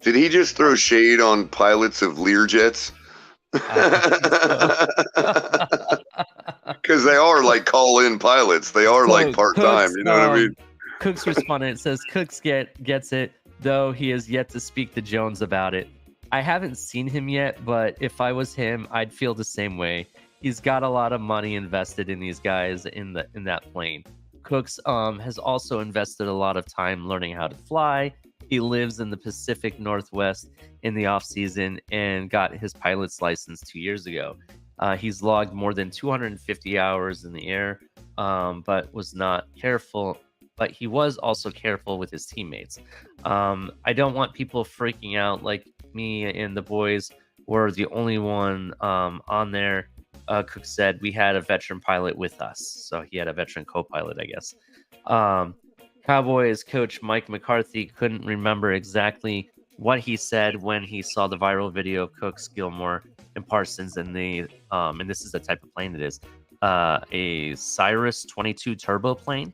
Did he just throw shade on pilots of Learjets? Because they are like call-in pilots. They are like part-time. You know what I mean? Cooks responded. It says Cooks gets it, though he has yet to speak to Jones about it. I haven't seen him yet, but if I was him, I'd feel the same way. He's got a lot of money invested in these guys in that plane. Cooks has also invested a lot of time learning how to fly. He lives in the Pacific Northwest in the off season and got his pilot's license 2 years ago. He's logged more than 250 hours in the air, but was not careful. But he was also careful with his teammates. I don't want people freaking out like me and the boys were the only one on there. Cook said we had a veteran pilot with us. So he had a veteran co-pilot, I guess. Cowboys coach Mike McCarthy couldn't remember exactly what he said when he saw the viral video of Cooks, Gilmore, and Parsons in the and this is the type of plane it is, a Cirrus 22 turbo plane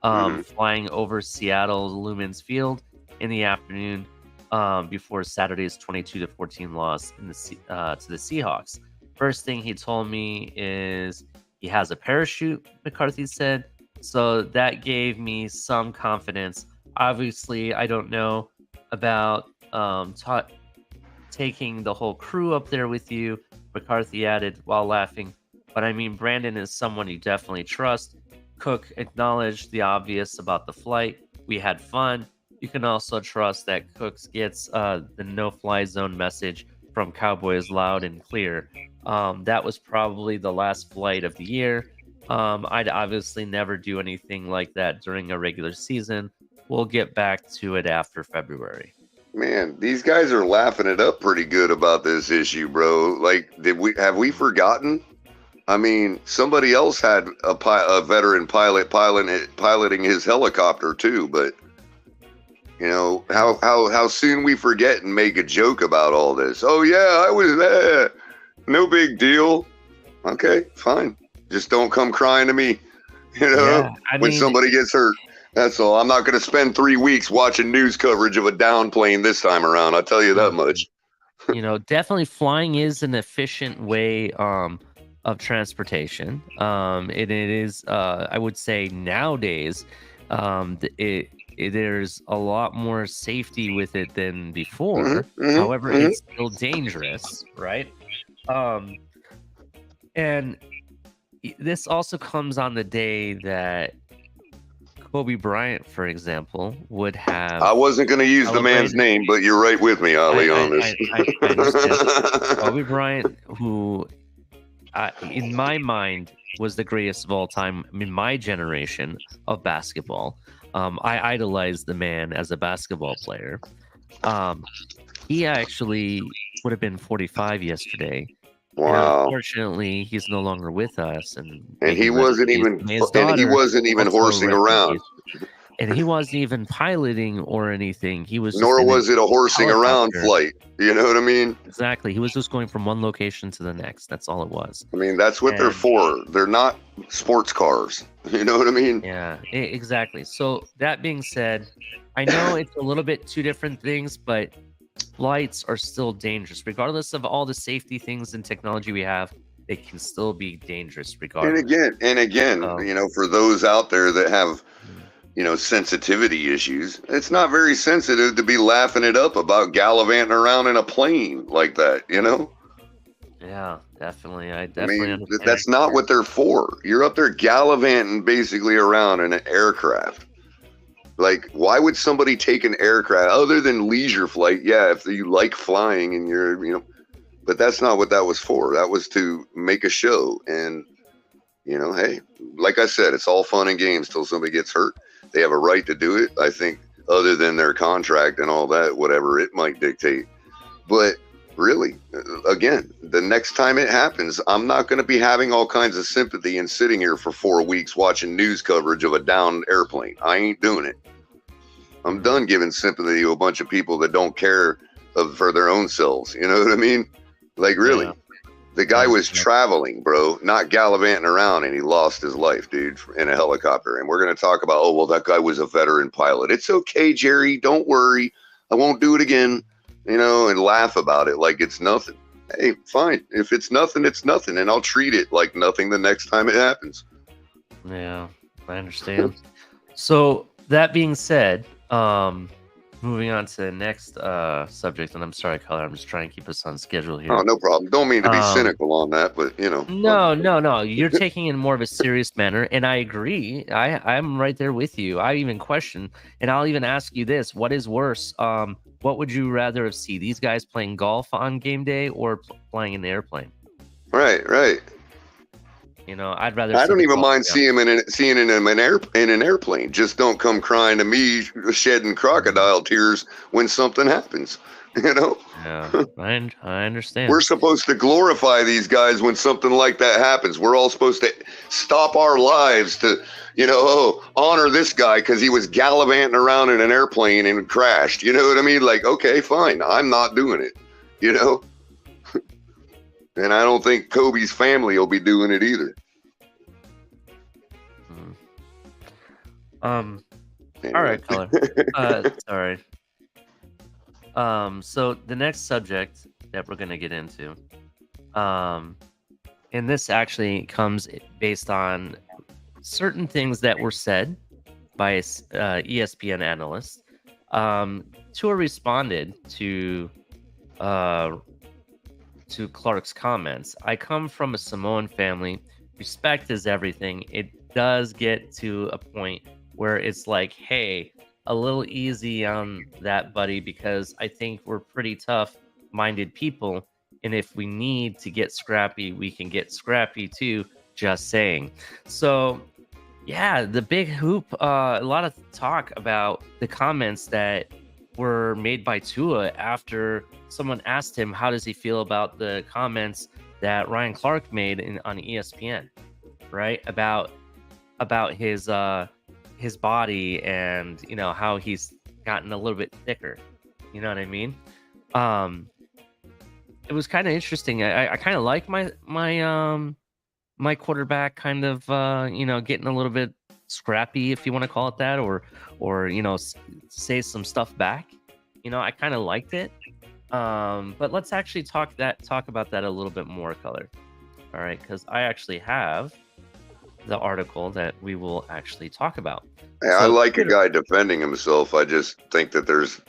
flying over Seattle Lumens Field in the afternoon before Saturday's 22-14 loss in the to the Seahawks. First thing he told me is he has a parachute, McCarthy said. So that gave me some confidence. Obviously, I don't know about taking the whole crew up there with you, McCarthy added while laughing. But I mean, Brandon is someone you definitely trust. Cook acknowledged the obvious about the flight. We had fun. You can also trust that Cooks gets the no-fly zone message from Cowboys loud and clear. That was probably the last flight of the year. I'd obviously never do anything like that during a regular season. We'll get back to it after February. Man, these guys are laughing it up pretty good about this issue, bro. Like, have we forgotten? I mean, somebody else had a veteran pilot piloting his helicopter too, but you know how soon we forget and make a joke about all this. Oh yeah, I was there. No big deal. Okay, fine. Just don't come crying to me, you know, when somebody gets hurt. That's all. I'm not going to spend 3 weeks watching news coverage of a down plane this time around. I'll tell you that much. You know, definitely flying is an efficient way of transportation. It is, I would say nowadays, there's a lot more safety with it than before. However, it's still dangerous, right? And this also comes on the day that Kobe Bryant, for example, would have... I wasn't going to use the man's name, but you're right with me, Ali, on this. I Kobe Bryant, who, in my mind, was the greatest of all time in my generation of basketball. I idolized the man as a basketball player. He actually would have been 45 yesterday. Wow! Unfortunately, he's no longer with us, and he wasn't even horsing around, and he wasn't even piloting or anything. He was, nor was it a horsing around flight. You know what I mean? Exactly. He was just going from one location to the next. That's all it was. I mean, that's what they're for. They're not sports cars. You know what I mean? Yeah, exactly. So that being said, I know it's a little bit two different things, but flights are still dangerous, regardless of all the safety things and technology we have. They can still be dangerous, regardless. And again, Um, you know, for those out there that have, you know, sensitivity issues, it's not very sensitive to be laughing it up about gallivanting around in a plane like that, you know? Yeah, definitely. I I definitely mean, understand. that's not what they're for. You're up there gallivanting basically around in an aircraft. Like, why would somebody take an aircraft other than leisure flight? Yeah, if you like flying and you're, you know, but that's not what that was for. That was to make a show. And, you know, hey, like I said, it's all fun and games till somebody gets hurt. They have a right to do it. I think other than their contract and all that, whatever it might dictate. But really, again, the next time it happens, I'm not going to be having all kinds of sympathy and sitting here for 4 weeks watching news coverage of a downed airplane. I ain't doing it. I'm done giving sympathy to a bunch of people that don't care for their own selves. You know what I mean? Like, really, Yeah. the guy was traveling, bro, not gallivanting around, and he lost his life, dude, in a helicopter. And we're going to talk about, oh, well, that guy was a veteran pilot. It's okay, Jerry. Don't worry. I won't do it again, you know, and laugh about it like it's nothing. Hey, fine. If it's nothing, it's nothing. And I'll treat it like nothing the next time it happens. Yeah, I understand. So that being said, moving on to the next subject, and I'm sorry, Color, I'm just trying to keep us on schedule here. Oh, no problem. Don't mean to be cynical on that, but, you know. No. You're taking it in more of a serious manner, and I agree. I'm right there with you. I even question, and I'll even ask you this: what is worse? What would you rather see? These guys playing golf on game day or flying in the airplane? Right. You know, I'd rather. I see don't the even golf, mind yeah. seeing in an airplane. Just don't come crying to me, shedding crocodile tears when something happens. You know, Yeah, I understand. we're supposed to glorify these guys when something like that happens. We're all supposed to stop our lives to, you know, honor this guy because he was gallivanting around in an airplane and crashed. You know what I mean? Like, okay, fine, I'm not doing it. You know. And I don't think Kobe's family will be doing it either. All right, Color. Sorry. So the next subject that we're gonna get into, and this actually comes based on certain things that were said by ESPN analyst. Tua responded to Clark's comments. I come from a Samoan family. Respect is everything. It does get to a point where it's like, hey, a little easy on that, buddy, because I think we're pretty tough-minded people. And if we need to get scrappy, we can get scrappy too. Just saying. So, yeah, the big hoop, a lot of talk about the comments that were made by Tua after someone asked him how does he feel about the comments that Ryan Clark made on ESPN, right? About his body and, you know, how he's gotten a little bit thicker. You know what I mean? It was kind of interesting. I kind of like my quarterback kind of you know, getting a little bit scrappy, if you want to call it that, or you know, say some stuff back. You know, I kind of liked it. But let's actually talk about that a little bit more, Color. All right, because I actually have the article that we will actually talk about. Hey, I like a guy defending himself. I just think that there's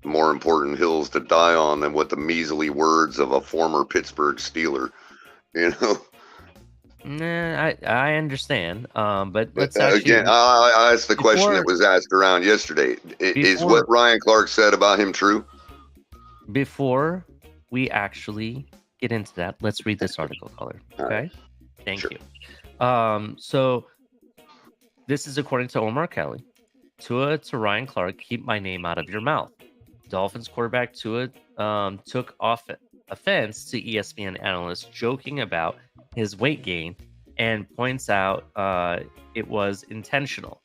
more important hills to die on than what the measly words of a former Pittsburgh Steeler, you know. Nah, I understand. But let's actually, again, I asked the question that was asked around yesterday. Is what Ryan Clark said about him true? Before we actually get into that, let's read this article, Color. Okay. Right. Thank you. So this is according to Omar Kelly. Tua to Ryan Clark, keep my name out of your mouth. Dolphins quarterback Tua took offense to ESPN analysts joking about his weight gain and points out it was intentional.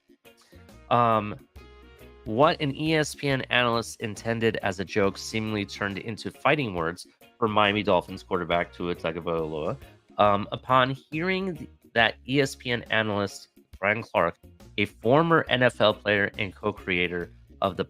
What an ESPN analyst intended as a joke seemingly turned into fighting words for Miami Dolphins quarterback Tua Tagovailoa. Upon hearing that ESPN analyst Ryan Clark, a former NFL player and co-creator of the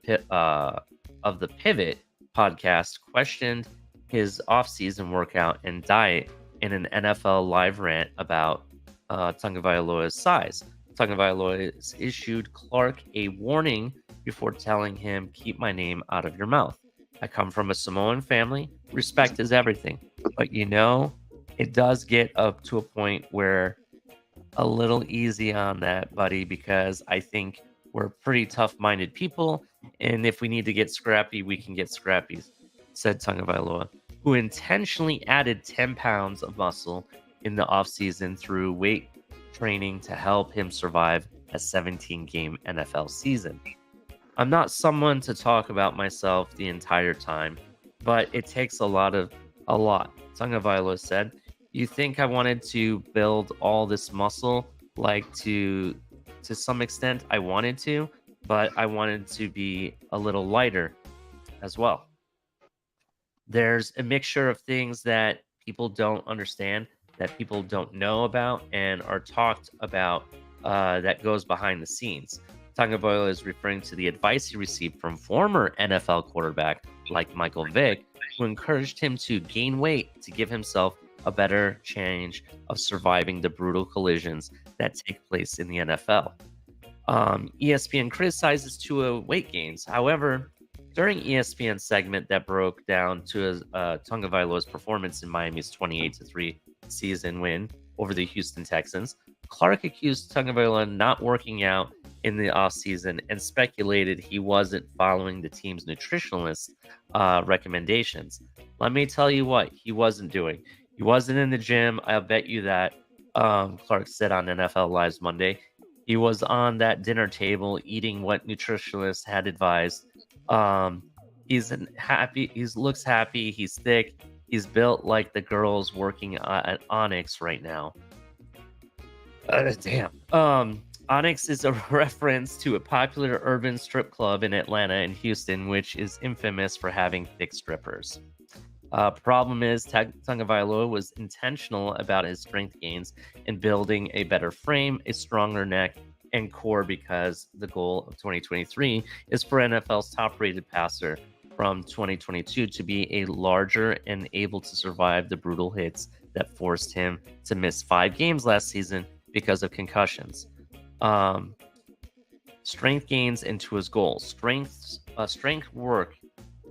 Pivot podcast questioned his off-season workout and diet in an NFL live rant about Tagovailoa's size. Tagovailoa issued Clark a warning before telling him, "Keep my name out of your mouth. I come from a Samoan family. Respect is everything. But it does get up to a point where a little easy on that, buddy, because I think we're pretty tough-minded people, and if we need to get scrappy, we can get scrappy," said Tagovailoa, who intentionally added 10 pounds of muscle in the offseason through weight training to help him survive a 17-game NFL season. I'm not someone to talk about myself the entire time, but it takes a lot. Tagovailoa said, "You think I wanted to build all this muscle? Like to some extent, I wanted to, but I wanted to be a little lighter as well. There's a mixture of things that people don't understand, that people don't know about, and are talked about that goes behind the scenes." Tagovailoa is referring to the advice he received from former NFL quarterback like Michael Vick, who encouraged him to gain weight to give himself a better chance of surviving the brutal collisions that take place in the NFL. ESPN criticizes Tua weight gains. However, during ESPN's segment that broke down Tua's Tagovailoa's performance in Miami's 28-3 season win over the Houston Texans, Clark accused Tagovailoa not working out in the offseason and speculated he wasn't following the team's nutritionalist recommendations. Let me tell you what he wasn't doing. He wasn't in the gym. I'll bet you that, Clark said on NFL Live's Monday. He was on that dinner table eating what nutritionists had advised. He's happy. He looks happy. He's thick. He's built like the girls working at Onyx right now. Onyx is a reference to a popular urban strip club in Atlanta and Houston, which is infamous for having thick strippers. Problem is, Tagovailoa was intentional about his strength gains and building a better frame, a stronger neck, and core, because the goal of 2023 is for NFL's top-rated passer from 2022 to be a larger and able to survive the brutal hits that forced him to miss 5 games last season because of concussions. Strength gains into his goals. Strength work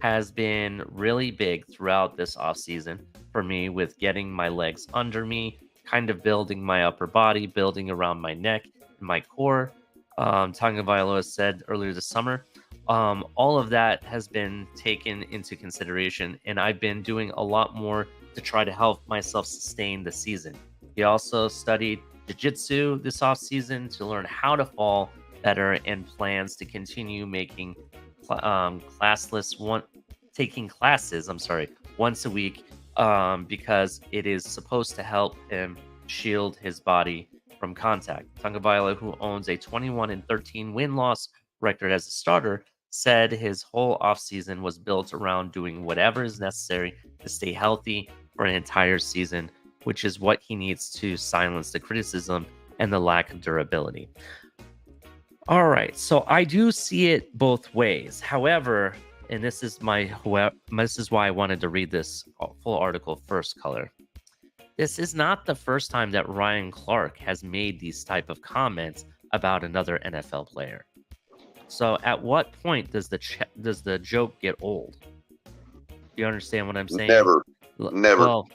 has been really big throughout this offseason for me, with getting my legs under me, kind of building my upper body, building around my neck and my core. Tagovailoa said earlier this summer, all of that has been taken into consideration, and I've been doing a lot more to try to help myself sustain the season. He also studied jiu-jitsu this offseason to learn how to fall better, and plans to continue taking classes once a week, because it is supposed to help him shield his body from contact. Tagovailoa, who owns a 21-13 win-loss record as a starter, said his whole offseason was built around doing whatever is necessary to stay healthy for an entire season, which is what he needs to silence the criticism and the lack of durability. All right, so I do see it both ways. However, and this is why I wanted to read this full article first, Color. This is not the first time that Ryan Clark has made these type of comments about another NFL player. So at what point does the joke get old? Do you understand what I'm saying? Never. Well,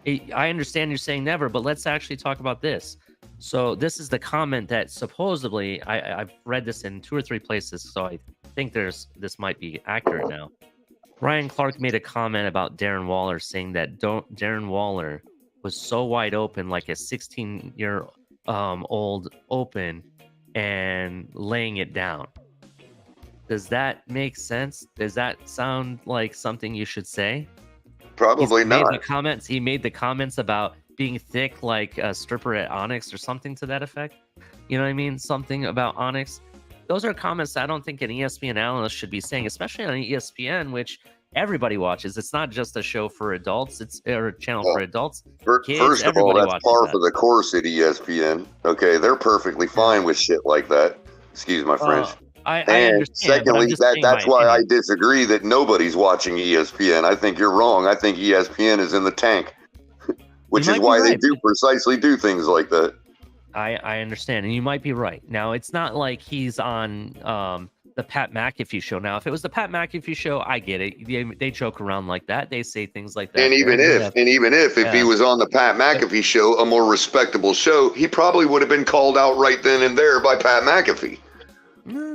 I understand you're saying never, but let's actually talk about this. So this is the comment that supposedly, I've read this in 2 or 3 places, so I think this might be accurate now. Ryan Clark made a comment about Darren Waller, saying that Darren Waller was so wide open, like a 16-year-old open, and laying it down. Does that make sense? Does that sound like something you should say? Probably not. He made the comments about being thick like a stripper at Onyx or something to that effect. You know what I mean? Something about Onyx. Those are comments I don't think an ESPN analyst should be saying, especially on ESPN, which everybody watches. It's not just a show for adults. It's a channel for adults. Kids, first of all, that's par for the course at ESPN. Okay, they're perfectly fine with shit like that. Excuse my French. I And understand. But I'm secondly, just saying that's my why I opinion. disagree that nobody's watching ESPN. I think you're wrong. I think ESPN is in the tank, which is might be why they right, do precisely do things like that. I understand, and you might be right. Now, it's not like he's on the Pat McAfee show. Now, if it was the Pat McAfee show, I get it. They joke around like that. They say things like that. And even if he was on the Pat McAfee show, a more respectable show, he probably would have been called out right then and there by Pat McAfee.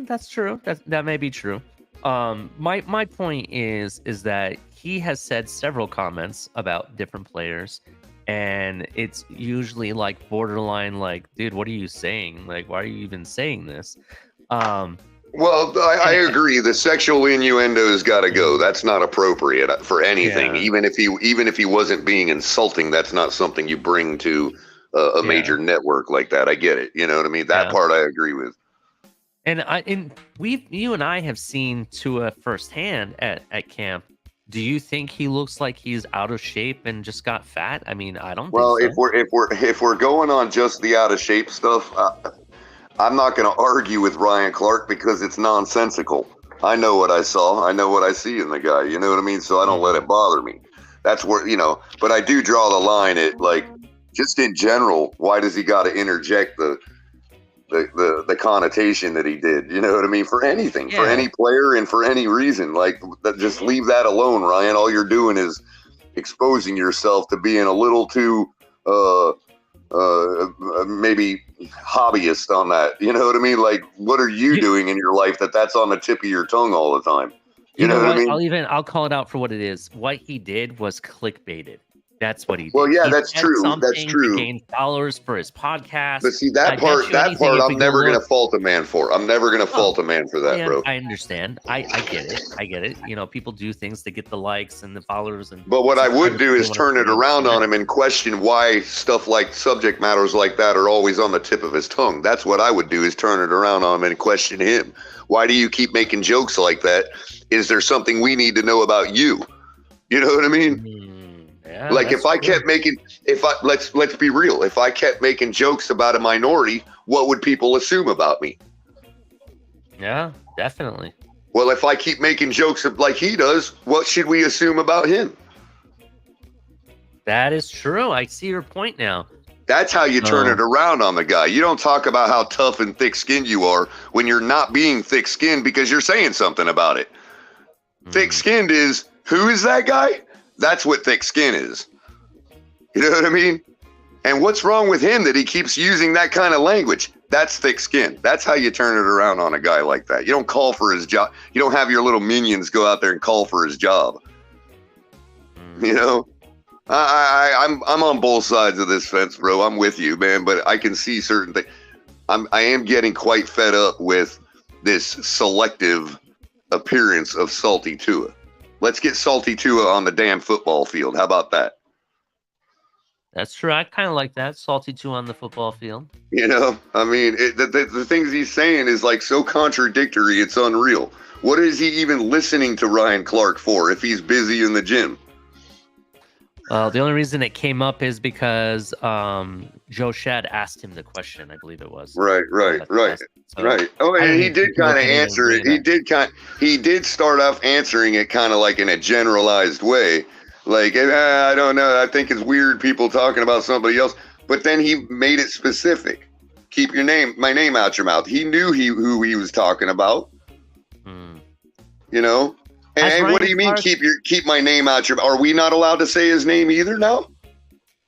That's true. That may be true. My point is that he has said several comments about different players, and it's usually like borderline, like, dude, what are you saying? Like, why are you even saying this? Well, I agree. The sexual innuendo's got to go. That's not appropriate for anything. Yeah. Even if he wasn't being insulting, that's not something you bring to a major network like that. I get it. You know what I mean? That part I agree with. And you and I have seen Tua firsthand at camp. Do you think he looks like he's out of shape and just got fat? I mean, I don't. Well, think so. if we're going on just the out of shape stuff, I'm not going to argue with Ryan Clark because it's nonsensical. I know what I saw. I know what I see in the guy. You know what I mean? So I don't let it bother me. That's where, but I do draw the line at, like, just in general, why does he got to interject the connotation that he did? You know what I mean? For anything, for any player and for any reason. Like, just leave that alone, Ryan. All you're doing is exposing yourself to being a little too maybe hobbyist on that. You know what I mean? Like, what are you doing in your life that's on the tip of your tongue all the time? You know what I mean? I'll call it out for what it is. What he did was clickbaited. That's what he did. Well, yeah, he that's true. That's true. To gain followers for his podcast. But see, that part I'm never going to fault a man for. I'm never going to fault a man for that, bro. I understand. I get it. I get it. People do things to get the likes and the followers. But what I would do is turn it around on him and question why stuff like subject matters like that are always on the tip of his tongue. That's what I would do, is turn it around on him and question him. Why do you keep making jokes like that? Is there something we need to know about you? You know what I mean? Yeah, like, if I kept making, let's be real. If I kept making jokes about a minority, what would people assume about me? Yeah, definitely. Well, if I keep making jokes like he does, what should we assume about him? That is true. I see your point now. That's how you turn it around on the guy. You don't talk about how tough and thick-skinned you are when you're not being thick-skinned because you're saying something about it. Thick-skinned is, who is that guy? That's what thick skin is. You know what I mean? And what's wrong with him that he keeps using that kind of language? That's thick skin. That's how you turn it around on a guy like that. You don't call for his job. You don't have your little minions go out there and call for his job. You know? I'm on both sides of this fence, bro. I'm with you, man. But I can see certain things. I am getting quite fed up with this selective appearance of Salty Tua. Let's get Salty Tua on the damn football field. How about that? That's true. I kind of like that. Salty Tua on the football field. You know, I mean, the things he's saying is like so contradictory. It's unreal. What is he even listening to Ryan Clark for if he's busy in the gym? The only reason it came up is because Joe Shad asked him the question, I believe it was. Right. Oh, and he did kind of answer it. He did start off answering it kind of like in a generalized way. Like, I don't know. I think it's weird people talking about somebody else. But then he made it specific. Keep my name out your mouth. He knew who he was talking about. You know? And what do you mean keep my name out your? Are we not allowed to say his name either now?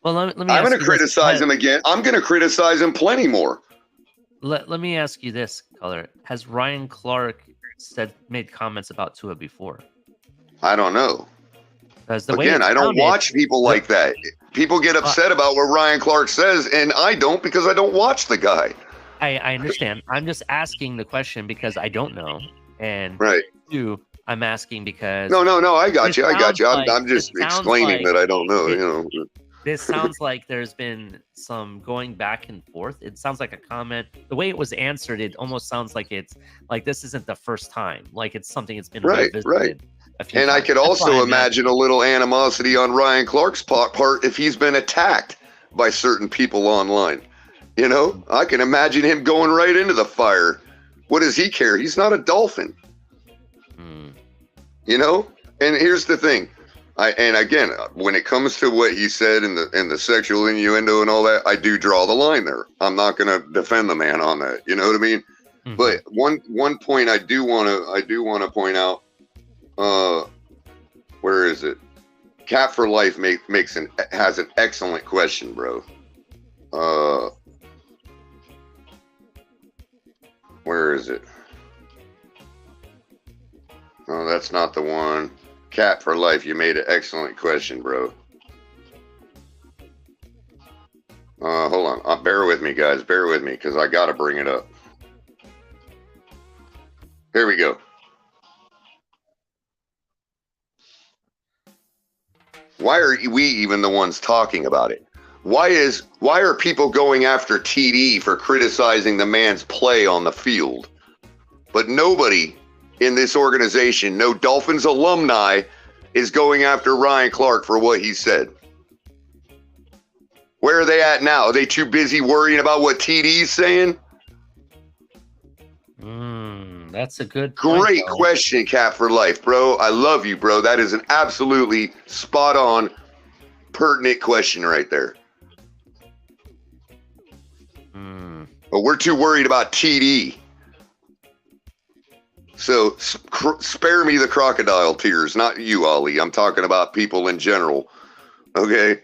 Well, let me. I'm going to criticize him again. I'm going to criticize him plenty more. Let me ask you this, Color. Has Ryan Clark made comments about Tua before? I don't know. Again, I don't watch people like that. People get upset about what Ryan Clark says, and I don't because I don't watch the guy. I understand. I'm just asking the question because I don't know. And I'm asking because no, I got you. I'm just explaining that I don't know. You know, this sounds like there's been some going back and forth. It sounds like a comment. The way it was answered, it almost sounds like it's like this isn't the first time. Like it's something that's been revisited a few times. I could also imagine a little animosity on Ryan Clark's part if he's been attacked by certain people online. You know, I can imagine him going right into the fire. What does he care? He's not a Dolphin. You know? And here's the thing. And again, when it comes to what he said in the sexual innuendo and all that, I do draw the line there. I'm not going to defend the man on that. You know what I mean? Mm-hmm. But one point I do want to point out. Where is it? Cat for Life has an excellent question, bro. Where is it? Oh, that's not the one. Cat for Life, you made an excellent question, bro. Hold on. Bear with me, guys. Bear with me, because I got to bring it up. Here we go. Why are we even the ones talking about it? Why are people going after TD for criticizing the man's play on the field? But nobody in this organization, no Dolphins alumni, is going after Ryan Clark for what he said. Where are they at now? Are they too busy worrying about what TD's saying? That's a good point, Great question, Cat for Life, bro. I love you, bro. That is an absolutely spot on, pertinent question right there. But we're too worried about TD. So spare me the crocodile tears. Not you, Ali. I'm talking about people in general. Okay?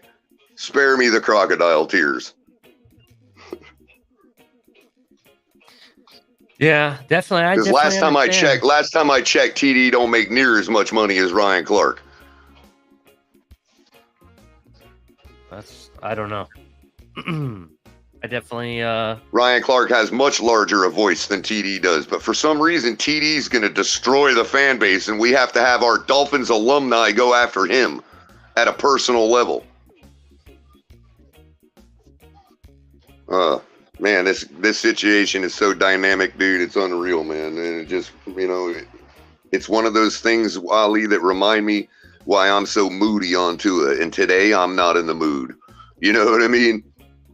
Spare me the crocodile tears. Yeah, definitely. Because last time I checked, TD don't make near as much money as Ryan Clark. I don't know. I definitely Ryan Clark has much larger a voice than TD does, but for some reason TD's going to destroy the fan base, and we have to have our Dolphins alumni go after him at a personal level. Man, this situation is so dynamic, dude. It's unreal, man. And it just, it's one of those things, Ali, that remind me why I'm so moody on Tua. And today I'm not in the mood. You know what I mean?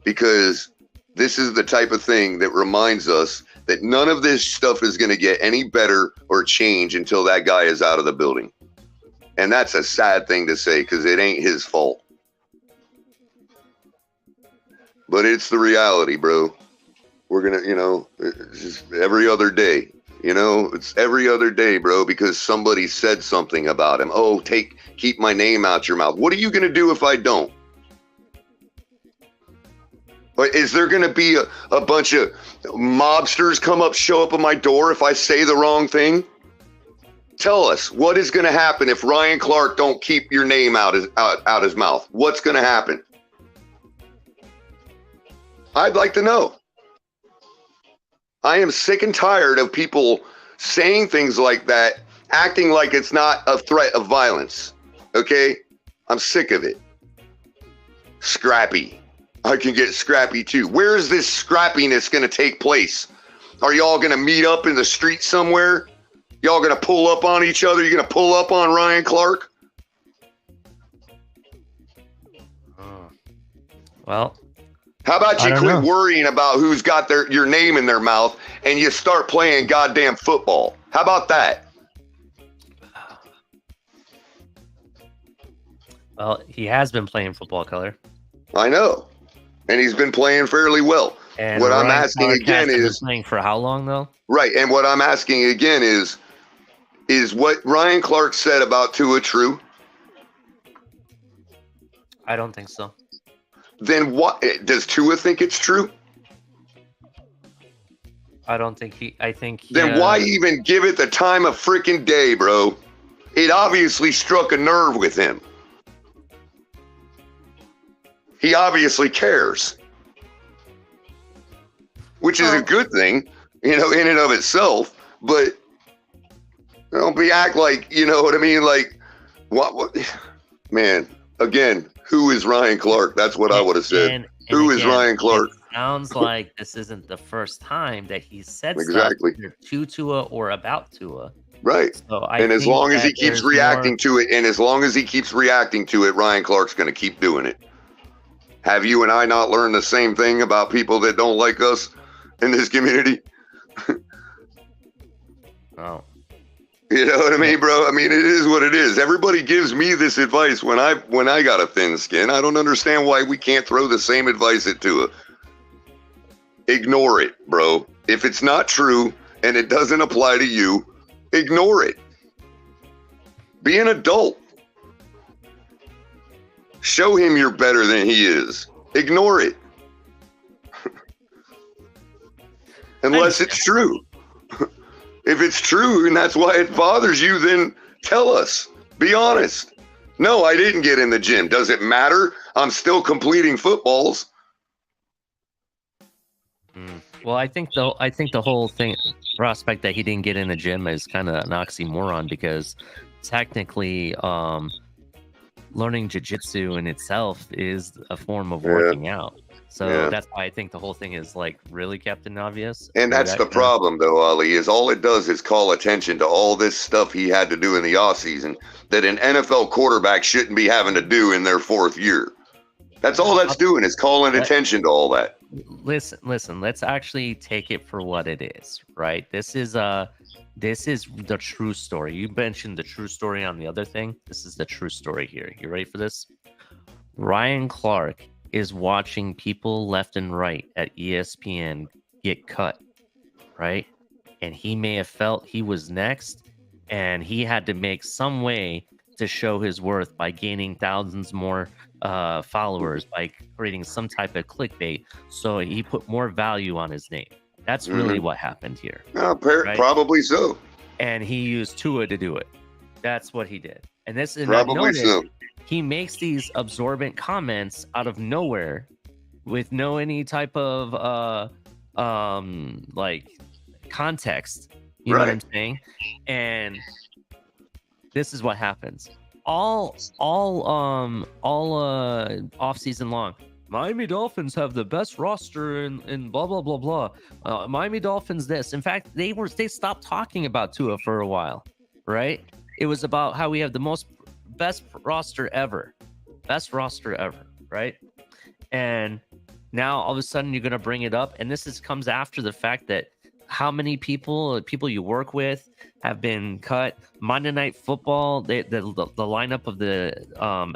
Because this is the type of thing that reminds us that none of this stuff is going to get any better or change until that guy is out of the building. And that's a sad thing to say because it ain't his fault. But it's the reality, bro. We're going to, it's just every other day. It's every other day, bro, because somebody said something about him. Oh, keep my name out your mouth. What are you going to do if I don't? But is there going to be a bunch of mobsters show up at my door if I say the wrong thing? Tell us, what is going to happen if Ryan Clark don't keep your name out his mouth? What's going to happen? I'd like to know. I am sick and tired of people saying things like that, acting like it's not a threat of violence. Okay? I'm sick of it. Scrappy. I can get scrappy too. Where is this scrappiness going to take place? Are y'all going to meet up in the street somewhere? Y'all going to pull up on each other? You're going to pull up on Ryan Clark? Well, how about you quit worrying about who's got your name in their mouth and you start playing goddamn football? How about that? Well, he has been playing football, Color. I know. And he's been playing fairly well. And what Ryan I'm asking Clark again is playing for how long though? Right, and what I'm asking again is what Ryan Clark said about Tua true? I don't think so. Then what does Tua think it's true? I don't think I think then why even give it the time of freaking day, bro? It obviously struck a nerve with him. He obviously cares, which is a good thing, in and of itself. But don't act like, you know what I mean? Like, what? Man, again, who is Ryan Clark? That's what I would have said. Who is Ryan Clark? It sounds like this isn't the first time that he said exactly stuff to Tua or about Tua. Right. So and as long as he keeps reacting to it, Ryan Clark's going to keep doing it. Have you and I not learned the same thing about people that don't like us in this community? Oh. You know what I mean, bro? I mean, it is what it is. Everybody gives me this advice when I got a thin skin. I don't understand why we can't throw the same advice at Tua. Ignore it, bro. If it's not true and it doesn't apply to you, ignore it. Be an adult. Show him you're better than he is. Ignore it. Unless it's true. If it's true and that's why it bothers you, then tell us. Be honest. No, I didn't get in the gym. Does it matter? I'm still completing footballs. Well, I think the whole thing prospect that he didn't get in the gym is kind of an oxymoron, because technically learning jiu-jitsu in itself is a form of working out. So that's why I think the whole thing is like really Captain Obvious. And that's the problem, though, Ali, is all it does is call attention to all this stuff he had to do in the offseason that an NFL quarterback shouldn't be having to do in their fourth year. That's all that's doing, is calling attention to all that. Listen, let's actually take it for what it is, right? This is the true story. You mentioned the true story on the other thing. This is the true story here. You ready for this? Ryan Clark is watching people left and right at ESPN get cut, right? And he may have felt he was next, and he had to make some way to show his worth by gaining thousands more followers, by creating some type of clickbait. So he put more value on his name. That's really what happened here. Right? Probably so. And he used Tua to do it. That's what he did. And this is probably so. He makes these absorbent comments out of nowhere with no any type of like context. You know what I'm saying? And this is what happens. All off season long. Miami Dolphins have the best roster in blah blah blah blah. Miami Dolphins this. In fact, they stopped talking about Tua for a while, right? It was about how we have the best roster ever, right? And now all of a sudden you're gonna bring it up, and this comes after the fact that how many people you work with have been cut. Monday Night Football, the lineup of the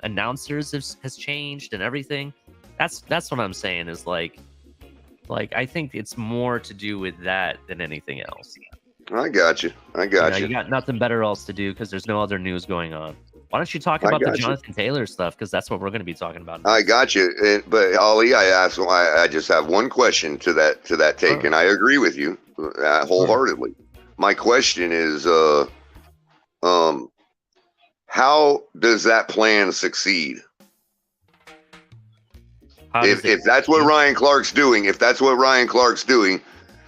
announcers has changed and everything. That's what I'm saying is like I think it's more to do with that than anything else. I got you. You got nothing better else to do because there's no other news going on. Why don't you talk about the Jonathan Taylor stuff? Because that's what we're going to be talking about. I got you. But Ali, I just have one question to that take, and I agree with you wholeheartedly. My question is, how does that plan succeed? If that's what Ryan Clark's doing,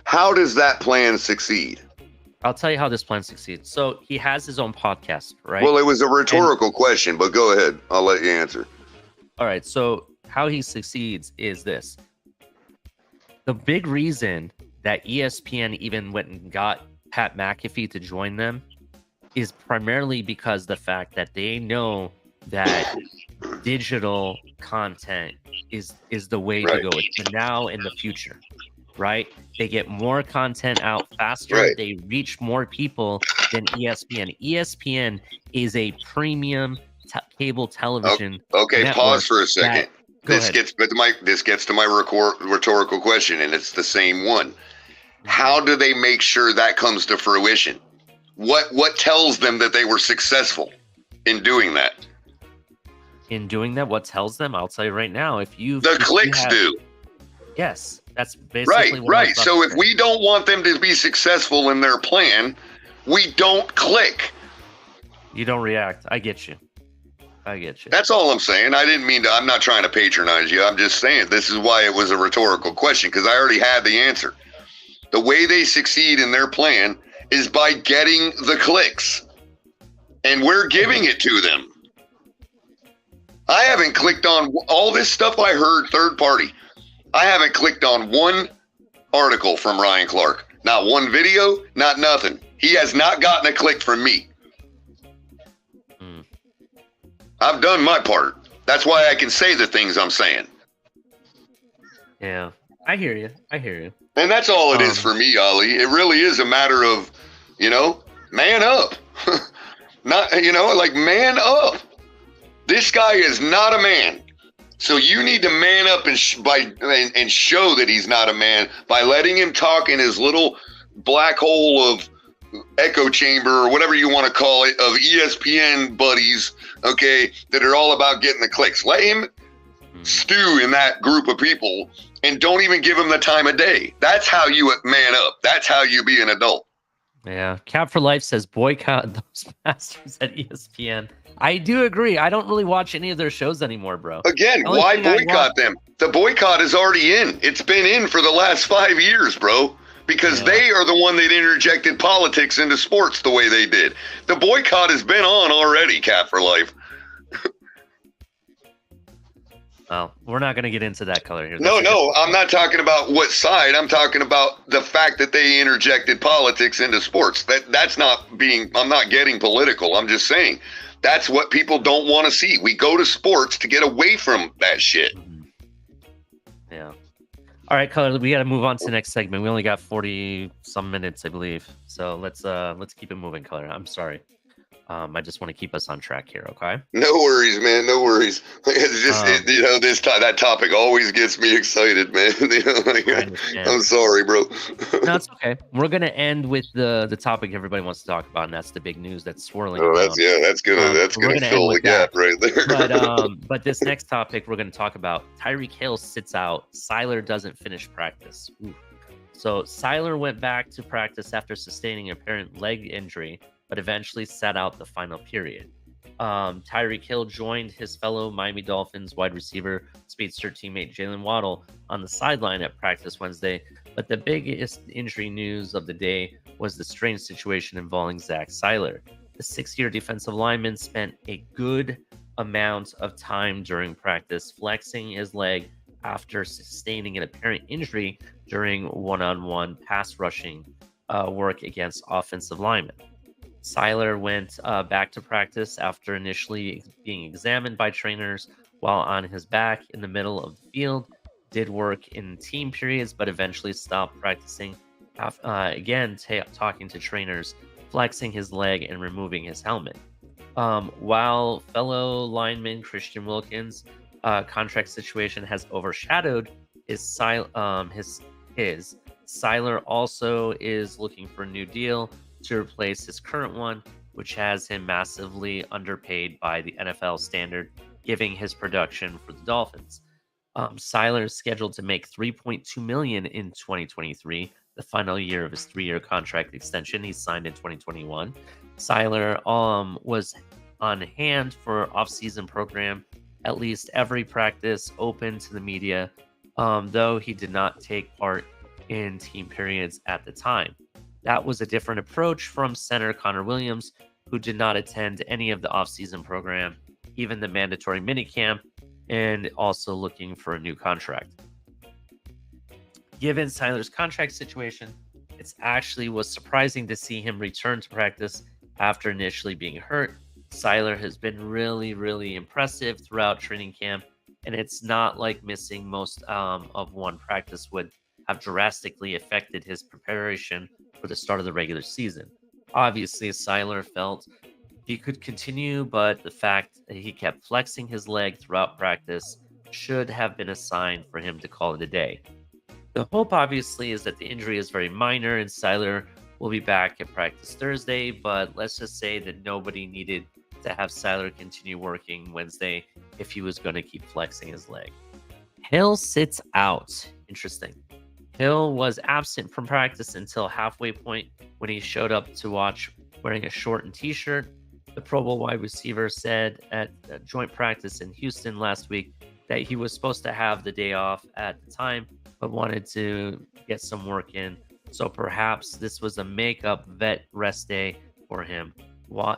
how does that plan succeed? I'll tell you how this plan succeeds. So he has his own podcast, right? Well, it was a rhetorical question, but go ahead. I'll let you answer. All right. So how he succeeds is this. The big reason that ESPN even went and got Pat McAfee to join them is primarily because the fact that they know that digital content is the way to go. It's the now and the future, right? They get more content out faster. Right. They reach more people than ESPN. ESPN is a premium cable television. Okay, pause for a second. This gets to my rhetorical question, and it's the same one. How do they make sure that comes to fruition? What tells them that they were successful in doing that? In doing that, what tells them? I'll tell you right now. The clicks do. Yes, that's basically right. So if we don't want them to be successful in their plan, we don't click. You don't react. I get you. That's all I'm saying. I'm not trying to patronize you. I'm just saying this is why it was a rhetorical question, because I already had the answer. The way they succeed in their plan is by getting the clicks. And we're giving it to them. I haven't clicked on all this stuff I heard third party. I haven't clicked on one article from Ryan Clark. Not one video, not nothing. He has not gotten a click from me. I've done my part. That's why I can say the things I'm saying. Yeah, I hear you. And that's all it is for me, Ali. It really is a matter of, Man up. Not, like, man up. This guy is not a man. So you need to man up and show that he's not a man by letting him talk in his little black hole of echo chamber or whatever you want to call it of ESPN buddies, okay, that are all about getting the clicks. Let him stew in that group of people and don't even give him the time of day. That's how you man up. That's how you be an adult. Yeah. Cap for Life says boycott those bastards at ESPN. I do agree. I don't really watch any of their shows anymore, bro. Again, why boycott them? The boycott is already in. It's been in for the last 5 years, bro. Because they are the one that interjected politics into sports the way they did. The boycott has been on already, Cap for Life. Well, we're not going to get into that color here. No, I'm not talking about what side. I'm talking about the fact that they interjected politics into sports. That's not being, I'm not getting political. I'm just saying that's what people don't want to see. We go to sports to get away from that shit. Yeah. All right, Color, we got to move on to the next segment. We only got 40 some minutes, I believe. So let's keep it moving, Color. I'm sorry. I just want to keep us on track here, okay? No worries, man. No worries. It's just, that topic always gets me excited, man. I'm sorry, bro. No, it's okay. We're gonna end with the topic everybody wants to talk about, and that's the big news that's swirling. Oh, that's gonna fill the gap right there. But this next topic we're gonna talk about: Tyreek Hill sits out. Seiler doesn't finish practice. Ooh. So Seiler went back to practice after sustaining an apparent leg injury, but eventually sat out the final period. Tyreek Hill joined his fellow Miami Dolphins wide receiver speedster teammate Jalen Waddle on the sideline at practice Wednesday, but the biggest injury news of the day was the strange situation involving Zach Seiler. The 6-year defensive lineman spent a good amount of time during practice flexing his leg after sustaining an apparent injury during one-on-one pass rushing work against offensive linemen. Seiler went back to practice after initially being examined by trainers while on his back in the middle of the field, did work in team periods, but eventually stopped practicing, talking to trainers, flexing his leg and removing his helmet. While fellow lineman Christian Wilkins' contract situation has overshadowed Seiler also is looking for a new deal to replace his current one, which has him massively underpaid by the NFL standard, giving his production for the Dolphins. Seiler is scheduled to make $3.2 million in 2023, the final year of his 3-year contract extension he signed in 2021. Seiler was on hand for off-season program, at least every practice open to the media, though he did not take part in team periods at the time. That was a different approach from center Connor Williams, who did not attend any of the offseason program, even the mandatory minicamp, and also looking for a new contract. Given Seiler's contract situation, it actually was surprising to see him return to practice after initially being hurt. Seiler has been really, really impressive throughout training camp, and it's not like missing most of one practice would have drastically affected his preparation for the start of the regular season. Obviously, Seiler felt he could continue, but the fact that he kept flexing his leg throughout practice should have been a sign for him to call it a day. The hope, obviously, is that the injury is very minor and Seiler will be back at practice Thursday, but let's just say that nobody needed to have Seiler continue working Wednesday if he was going to keep flexing his leg. Hill sits out. Interesting. Hill was absent from practice until halfway point when he showed up to watch wearing a shortened t-shirt. The Pro Bowl wide receiver said at a joint practice in Houston last week that he was supposed to have the day off at the time, but wanted to get some work in. So perhaps this was a makeup vet rest day for him.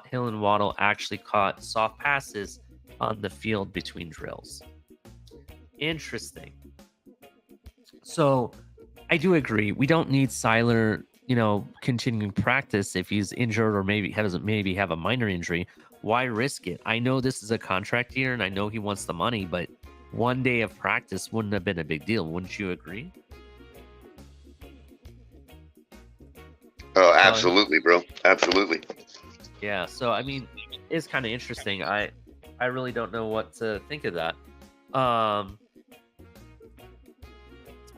Hill and Waddle actually caught soft passes on the field between drills. Interesting. So I do agree. We don't need Seiler, continuing practice if he's injured or maybe have a minor injury. Why risk it? I know this is a contract year and I know he wants the money, but one day of practice wouldn't have been a big deal. Wouldn't you agree? Oh, absolutely, bro. Absolutely. Yeah, so I mean, it's kind of interesting. I really don't know what to think of that.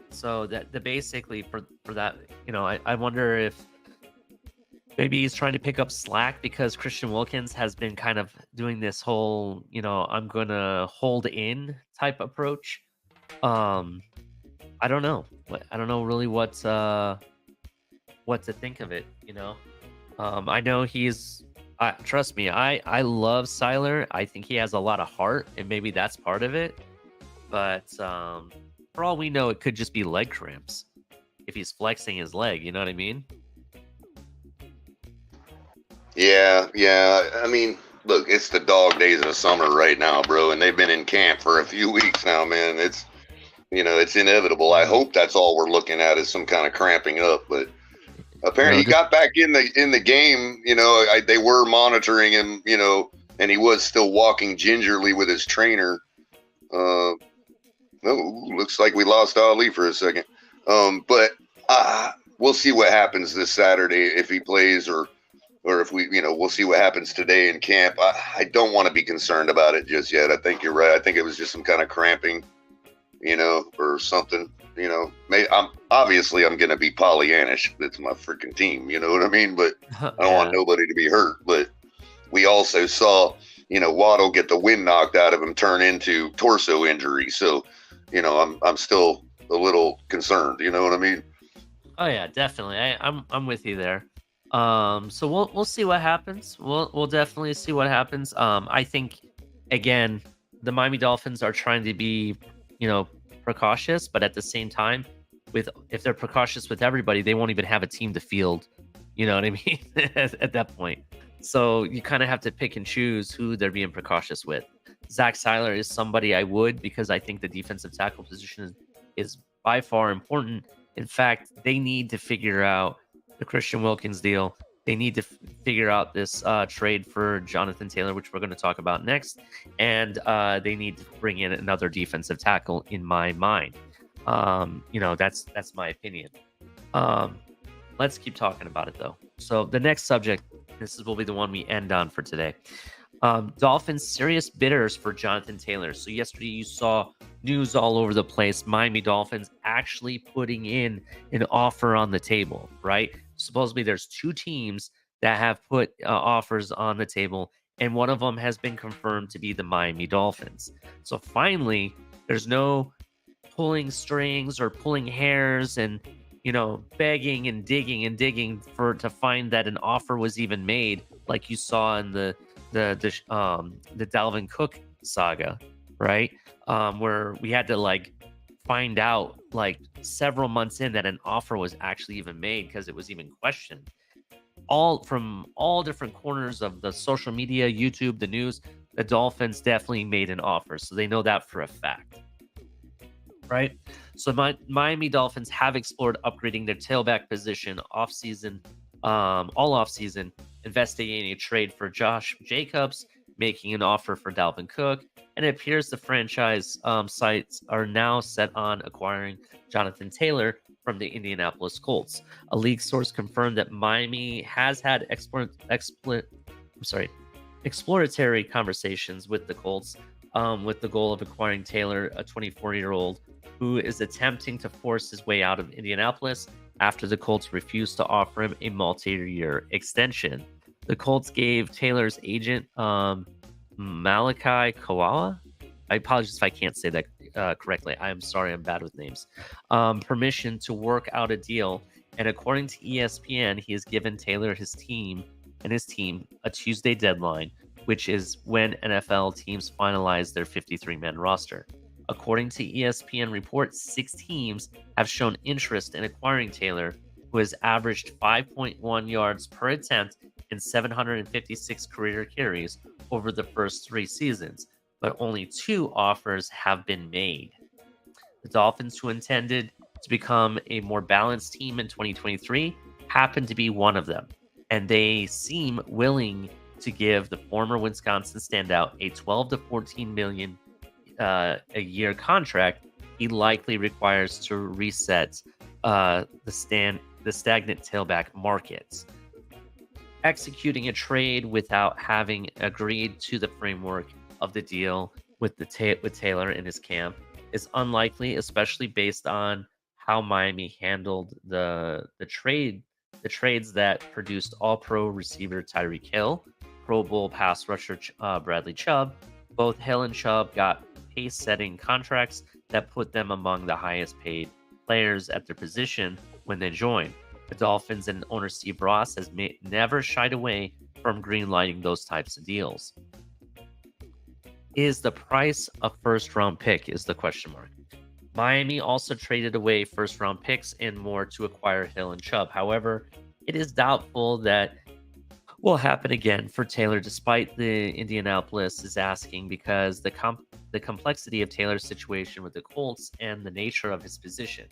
So that the basically for that, I wonder if maybe he's trying to pick up slack because Christian Wilkins has been kind of doing this whole, I'm gonna hold in type approach. Um, I don't know. I don't know really what to think of it. I know he's. Trust me, I love Siler. I think he has a lot of heart, and maybe that's part of it. But for all we know, it could just be leg cramps if he's flexing his leg. You know what I mean? Yeah, yeah. I mean, look, it's the dog days of summer right now, bro, and they've been in camp for a few weeks now, man. It's it's inevitable. I hope that's all we're looking at is some kind of cramping up, but apparently he got back in the game. They were monitoring him, and he was still walking gingerly with his trainer. Looks like we lost Ali for a second. But we'll see what happens this Saturday if he plays or if we'll see what happens today in camp. I don't want to be concerned about it just yet. I think you're right. I think it was just some kind of cramping, or something. I'm going to be Pollyannish. It's my freaking team. You know what I mean? But I don't want nobody to be hurt. But we also saw, Waddle get the wind knocked out of him, turn into torso injury. So, I'm still a little concerned. You know what I mean? Oh yeah, definitely. I'm with you there. So we'll see what happens. We'll definitely see what happens. I think again, the Miami Dolphins are trying to be, precautious, but at the same time, if they're precautious with everybody, they won't even have a team to field. You know what I mean? at that point. So you kind of have to pick and choose who they're being precautious with. Zach Seiler is somebody I would, because I think the defensive tackle position is by far important. In fact, they need to figure out the Christian Wilkins deal. They need to figure out this trade for Jonathan Taylor, which we're going to talk about next. And they need to bring in another defensive tackle, in my mind. That's my opinion. Let's keep talking about it, though. So the next subject, will be the one we end on for today. Dolphins serious bidders for Jonathan Taylor. So yesterday you saw news all over the place. Miami Dolphins actually putting in an offer on the table, right? Supposedly there's two teams that have put offers on the table, and one of them has been confirmed to be the Miami Dolphins. So finally, there's no pulling strings or pulling hairs and begging and digging to find that an offer was even made, like you saw in the Dalvin Cook saga, right? Where we had to find out several months in that an offer was actually even made because it was even questioned. From all different corners of the social media, YouTube, the news, the Dolphins definitely made an offer, so they know that for a fact. Right? So Miami Dolphins have explored upgrading their tailback position all offseason, investigating a trade for Josh Jacobs, making an offer for Dalvin Cook, and it appears the franchise sites are now set on acquiring Jonathan Taylor from the Indianapolis Colts. A league source confirmed that Miami has had exploratory conversations with the Colts, with the goal of acquiring Taylor, a 24-year-old who is attempting to force his way out of Indianapolis after the Colts refused to offer him a multi-year extension. The Colts gave Taylor's agent, Malachi Kawawa, I apologize if I can't say that correctly. I am sorry, I'm bad with names, permission to work out a deal. And according to ESPN, he has given Taylor his team a Tuesday deadline, which is when NFL teams finalize their 53-man roster. According to ESPN reports, 6 teams have shown interest in acquiring Taylor, who has averaged 5.1 yards per attempt and 756 career carries over the first 3 seasons, but only 2 offers have been made. The Dolphins, who intended to become a more balanced team in 2023, happen to be one of them, and they seem willing to give the former Wisconsin standout a $12 to $14 million a year contract he likely requires to reset the the stagnant tailback markets. Executing a trade without having agreed to the framework of the deal with Taylor in his camp is unlikely, especially based on how Miami handled the trades that produced All-Pro receiver Tyreek Hill, Pro Bowl pass rusher Bradley Chubb. Both Hill and Chubb got pace-setting contracts that put them among the highest-paid players at their position when they joined. The Dolphins and owner Steve Ross has never shied away from greenlighting those types of deals. Is the price a first-round pick is the question mark. Miami also traded away first-round picks and more to acquire Hill and Chubb. However, it is doubtful that will happen again for Taylor, despite the Indianapolis is asking, because the complexity of Taylor's situation with the Colts and the nature of his position.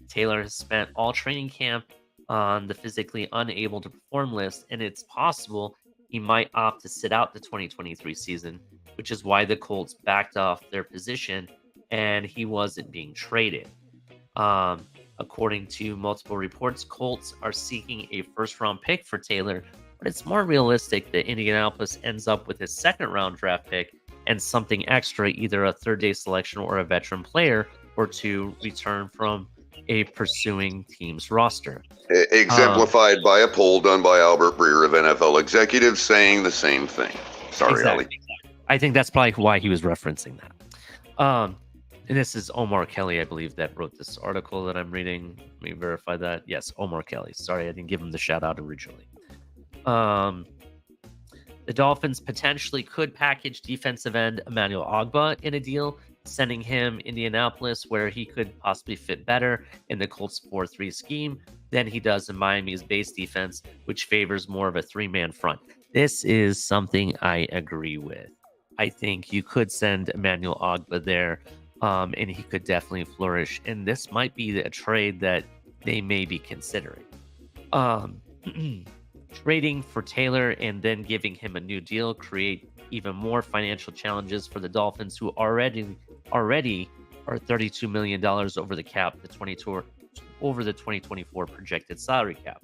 Taylor has spent all training camp on the physically unable to perform list, and it's possible he might opt to sit out the 2023 season, which is why the Colts backed off their position and he wasn't being traded. According to multiple reports, Colts are seeking a first-round pick for Taylor, but it's more realistic that Indianapolis ends up with a second-round draft pick and something extra, either a third-day selection or a veteran player or two return from a pursuing team's roster. Exemplified by a poll done by Albert Breer of NFL Executives saying the same thing. Sorry, exactly. Ali. I think that's probably why he was referencing that. And this is Omar Kelly, I believe, that wrote this article that I'm reading. Let me verify that. Yes, Omar Kelly. Sorry, I didn't give him the shout out originally. The Dolphins potentially could package defensive end Emmanuel Ogbah in a deal, sending him Indianapolis, where he could possibly fit better in the Colts 4-3 scheme than he does in Miami's base defense, which favors more of a three-man front. This is something I agree with. I think you could send Emmanuel Ogbah there, and he could definitely flourish. And this might be a trade that they may be considering. Trading for Taylor and then giving him a new deal create even more financial challenges for the Dolphins, who already are $32 million over the cap, over the 2024 projected salary cap.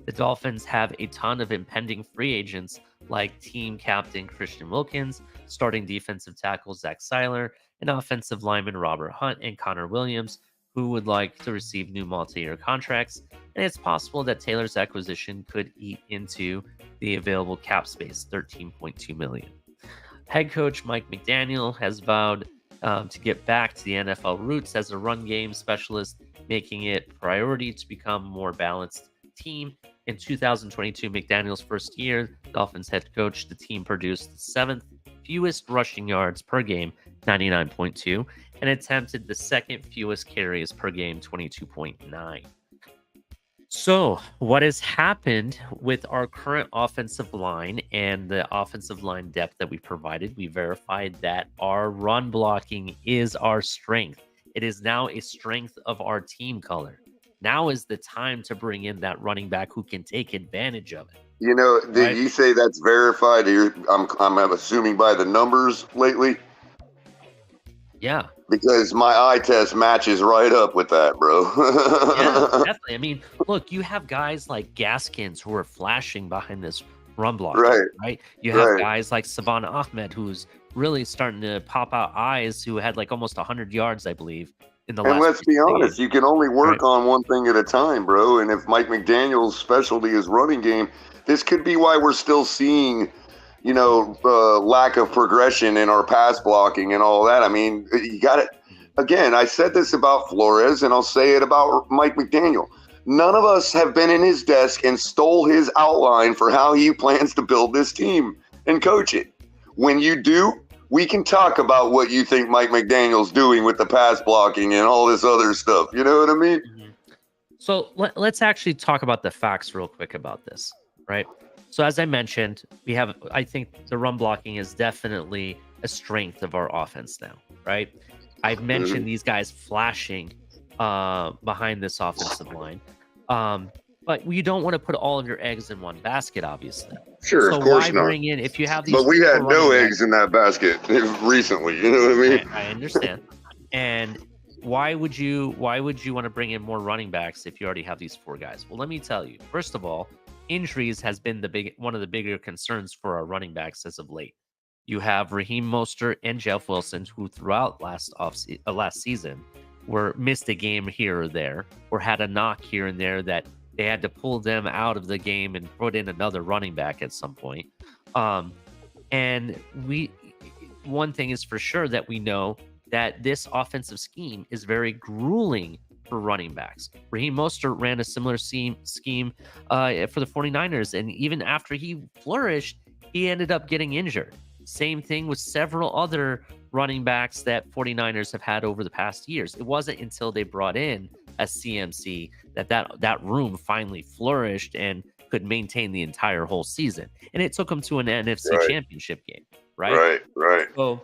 The Dolphins have a ton of impending free agents like team captain Christian Wilkins, starting defensive tackle Zach Seiler, and offensive lineman Robert Hunt and Connor Williams, who would like to receive new multi-year contracts, and it's possible that Taylor's acquisition could eat into the available cap space, $13.2 million. Head coach Mike McDaniel has vowed to get back to the NFL roots as a run game specialist, making it a priority to become a more balanced team. In 2022, McDaniel's first year, Dolphins head coach, the team produced the seventh fewest rushing yards per game, 99.2, and attempted the second fewest carries per game, 22.9. So, what has happened with our current offensive line and the offensive line depth that we provided? We verified that our run blocking is our strength. It is now a strength of our team color. Now is the time to bring in that running back who can take advantage of it. You know, did you say that's verified? I'm assuming by the numbers lately. Yeah. Because my eye test matches right up with that, bro. Yeah, definitely. I mean, look, you have guys like Gaskins who are flashing behind this run block, right? You have guys like Saban Ahmed, who's really starting to pop out eyes, who had like almost 100 yards, I believe, in the last. And let's be honest, you can only work on one thing at a time, bro. And if Mike McDaniel's specialty is running game, this could be why we're still seeing, you know, lack of progression in our pass blocking and all that. I mean, you got it. Again, I said this about Flores, and I'll say it about Mike McDaniel. None of us have been in his desk and stole his outline for how he plans to build this team and coach it. When you do, we can talk about what you think Mike McDaniel's doing with the pass blocking and all this other stuff. You know what I mean? Mm-hmm. So let's actually talk about the facts real quick about this, right? So as I mentioned, I think the run blocking is definitely a strength of our offense now, right? I've mentioned these guys flashing behind this offensive line. But you don't want to put all of your eggs in one basket, obviously. Sure, so of course why not. Bring in, if you have these, but we had no eggs in that basket recently. You know what I mean? I understand. And why would you want to bring in more running backs if you already have these 4 guys? Well, let me tell you. First of all, injuries has been one of the bigger concerns for our running backs as of late. You have Raheem Mostert and Jeff Wilson, who throughout last season missed a game here or there, or had a knock here and there that they had to pull them out of the game and put in another running back at some point. And one thing is for sure that we know that this offensive scheme is very grueling for running backs. Raheem Mostert ran a similar scheme for the 49ers, and even after he flourished, he ended up getting injured. Same thing with several other running backs that 49ers have had over the past years. It wasn't until they brought in a CMC that room finally flourished and could maintain the entire whole season. And it took them to an NFC championship game, right? Right. So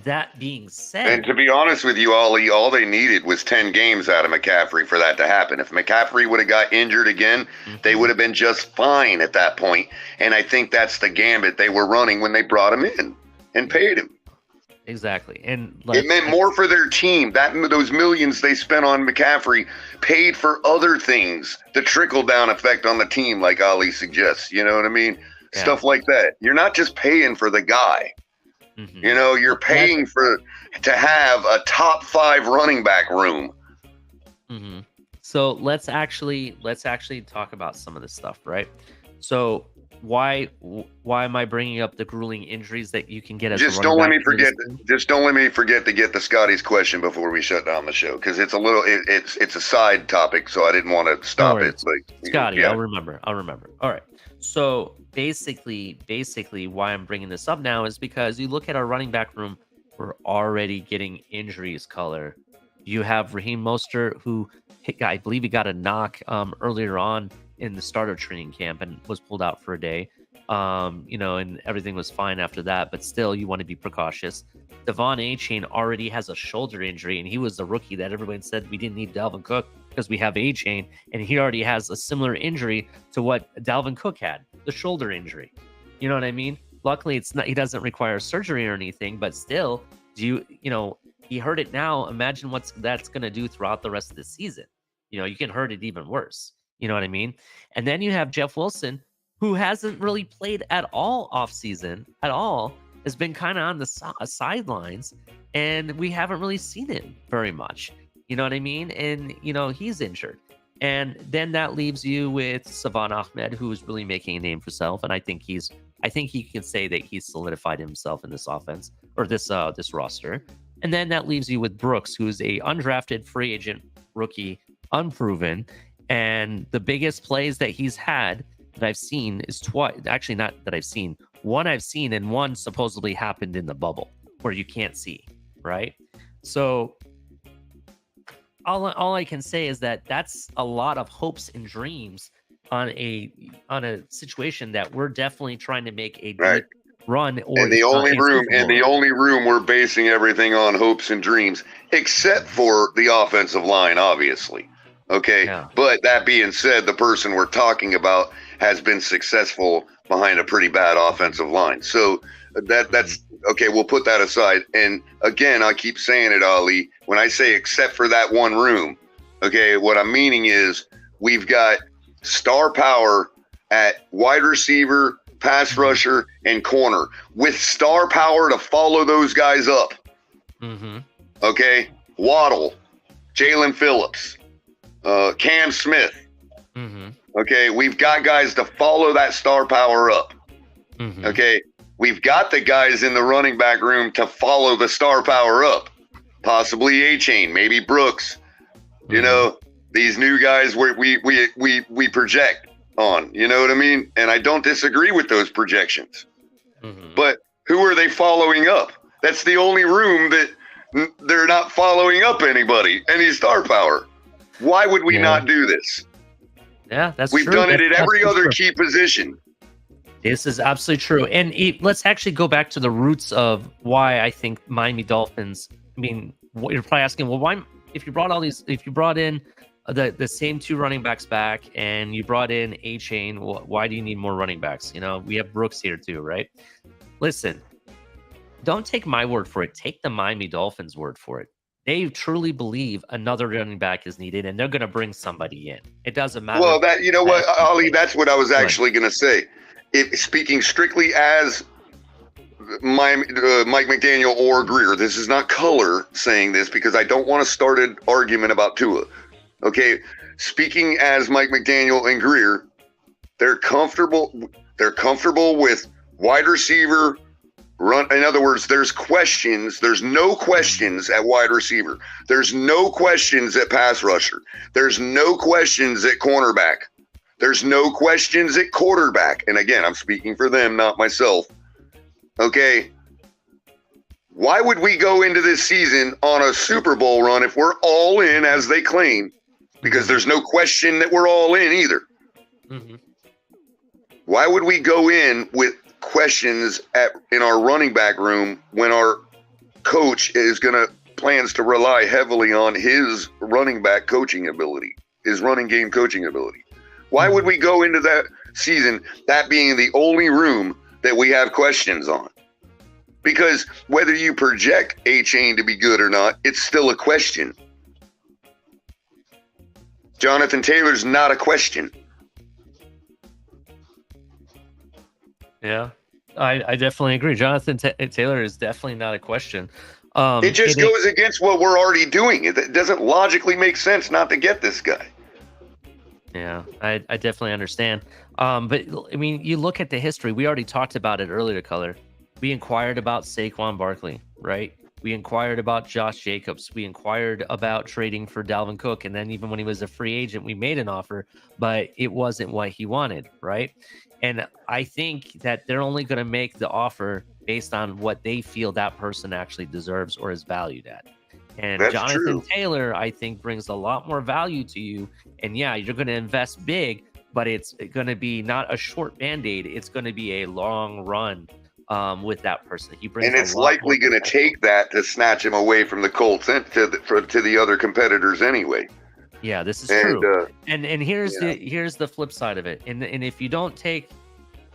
that being said, and to be honest with you, Ollie, all they needed was 10 games out of McCaffrey for that to happen. If McCaffrey would have got injured again, they would have been just fine at that point. And I think that's the gambit they were running when they brought him in and paid him. Exactly. And it meant more for their team. Those millions they spent on McCaffrey paid for other things, the trickle-down effect on the team, like Ali suggests. You know what I mean? Yeah. Stuff like that. You're not just paying for the guy. You know, you're paying to have a top 5 running back room. So let's actually talk about some of this stuff, right? So why am I bringing up the grueling injuries that you can get as just a don't let running me back forget. Just don't let me forget to get the Scotty's question before we shut down the show, because it's a little it's a side topic, so I didn't want to stop it. Like Scotty, yeah. I'll remember. All right. So basically, why I'm bringing this up now is because you look at our running back room, we're already getting injuries. Color. You have Raheem Mostert, who I believe he got a knock earlier on in the starter training camp and was pulled out for a day. And everything was fine after that, but still you want to be precautious. Devon A-Chain already has a shoulder injury, and he was the rookie that everyone said we didn't need Dalvin Cook because we have A-Chain, and he already has a similar injury to what Dalvin Cook had, the shoulder injury. You know what I mean? Luckily, he doesn't require surgery or anything, but still, he hurt it now. Imagine what that's going to do throughout the rest of the season. You can hurt it even worse. You know what I mean? And then you have Jeff Wilson, who hasn't really played at all offseason, has been kind of on the sidelines, and we haven't really seen him very much. You know what I mean? And, he's injured. And then that leaves you with Savon Ahmed, who is really making a name for himself. And I think he can say that he's solidified himself in this offense or this roster. And then that leaves you with Brooks, who's a undrafted free agent rookie, unproven. And the biggest plays that he's had that I've seen is twice. Actually, not that I've seen. One I've seen, and one supposedly happened in the bubble where you can't see, right? So all I can say is that that's a lot of hopes and dreams on a situation that we're definitely trying to make a deep run. Or the only room we're basing everything on hopes and dreams, except for the offensive line, obviously. Okay, yeah. But that being said, the person we're talking about has been successful behind a pretty bad offensive line. So that's okay. We'll put that aside. And again, I keep saying it, Ali. When I say except for that one room, okay, what I'm meaning is we've got star power at wide receiver, pass rusher, and corner with star power to follow those guys up. Okay, Waddle, Jalen Phillips, Cam Smith. Okay, we've got guys to follow that star power up. Okay, we've got the guys in the running back room to follow the star power up. Possibly A-Chain, maybe Brooks. These new guys we project on. You know what I mean? And I don't disagree with those projections. But who are they following up? That's the only room that they're not following up any star power. Why would we not do this? Yeah, that's We've true. done it at every other key position. This is absolutely true. And let's actually go back to the roots of why I think Miami Dolphins. I mean, you're probably asking, well, why? If you brought in the same 2 running backs back, and you brought in A-Chain, why do you need more running backs? We have Brooks here too, right? Listen, don't take my word for it. Take the Miami Dolphins' word for it. They truly believe another running back is needed, and they're going to bring somebody in. It doesn't matter. Well, that, you know what, Ali, that's what I was actually going to say. Speaking strictly as Mike McDaniel or Greer, this is not color saying this because I don't want to start an argument about Tua. Okay, speaking as Mike McDaniel and Greer, they're comfortable with wide receiver run. In other words, there's questions. There's no questions at wide receiver. There's no questions at pass rusher. There's no questions at cornerback. There's no questions at quarterback. And again, I'm speaking for them, not myself. Okay. Why would we go into this season on a Super Bowl run if we're all in, as they claim? Because there's no question that we're all in either. Mm-hmm. Why would we go in with questions in our running back room when our coach is plans to rely heavily on his running back coaching ability, his running game coaching ability? Why would we go into that season, that being the only room that we have questions on? Because whether you project A-Chain to be good or not, it's still a question. Jonathan Taylor's not a question. Yeah, I definitely agree. Jonathan Taylor is definitely not a question. It just goes against what we're already doing. It doesn't logically make sense not to get this guy. Yeah, I definitely understand. But I mean, you look at the history. We already talked about it earlier, Color. We inquired about Saquon Barkley, right? We inquired about Josh Jacobs. We inquired about trading for Dalvin Cook. And then even when he was a free agent, we made an offer, but it wasn't what he wanted, right? And I think that they're only going to make the offer based on what they feel that person actually deserves or is valued at. And That's Jonathan true. Taylor, I think, brings a lot more value to you. And yeah, you're going to invest big, but it's going to be not a short Band-Aid. It's going to be a long run with that person. He brings, and it's likely going to take that to snatch him away from the Colts and to the other competitors anyway. Yeah, this is true. And here's the flip side of it. And if you don't take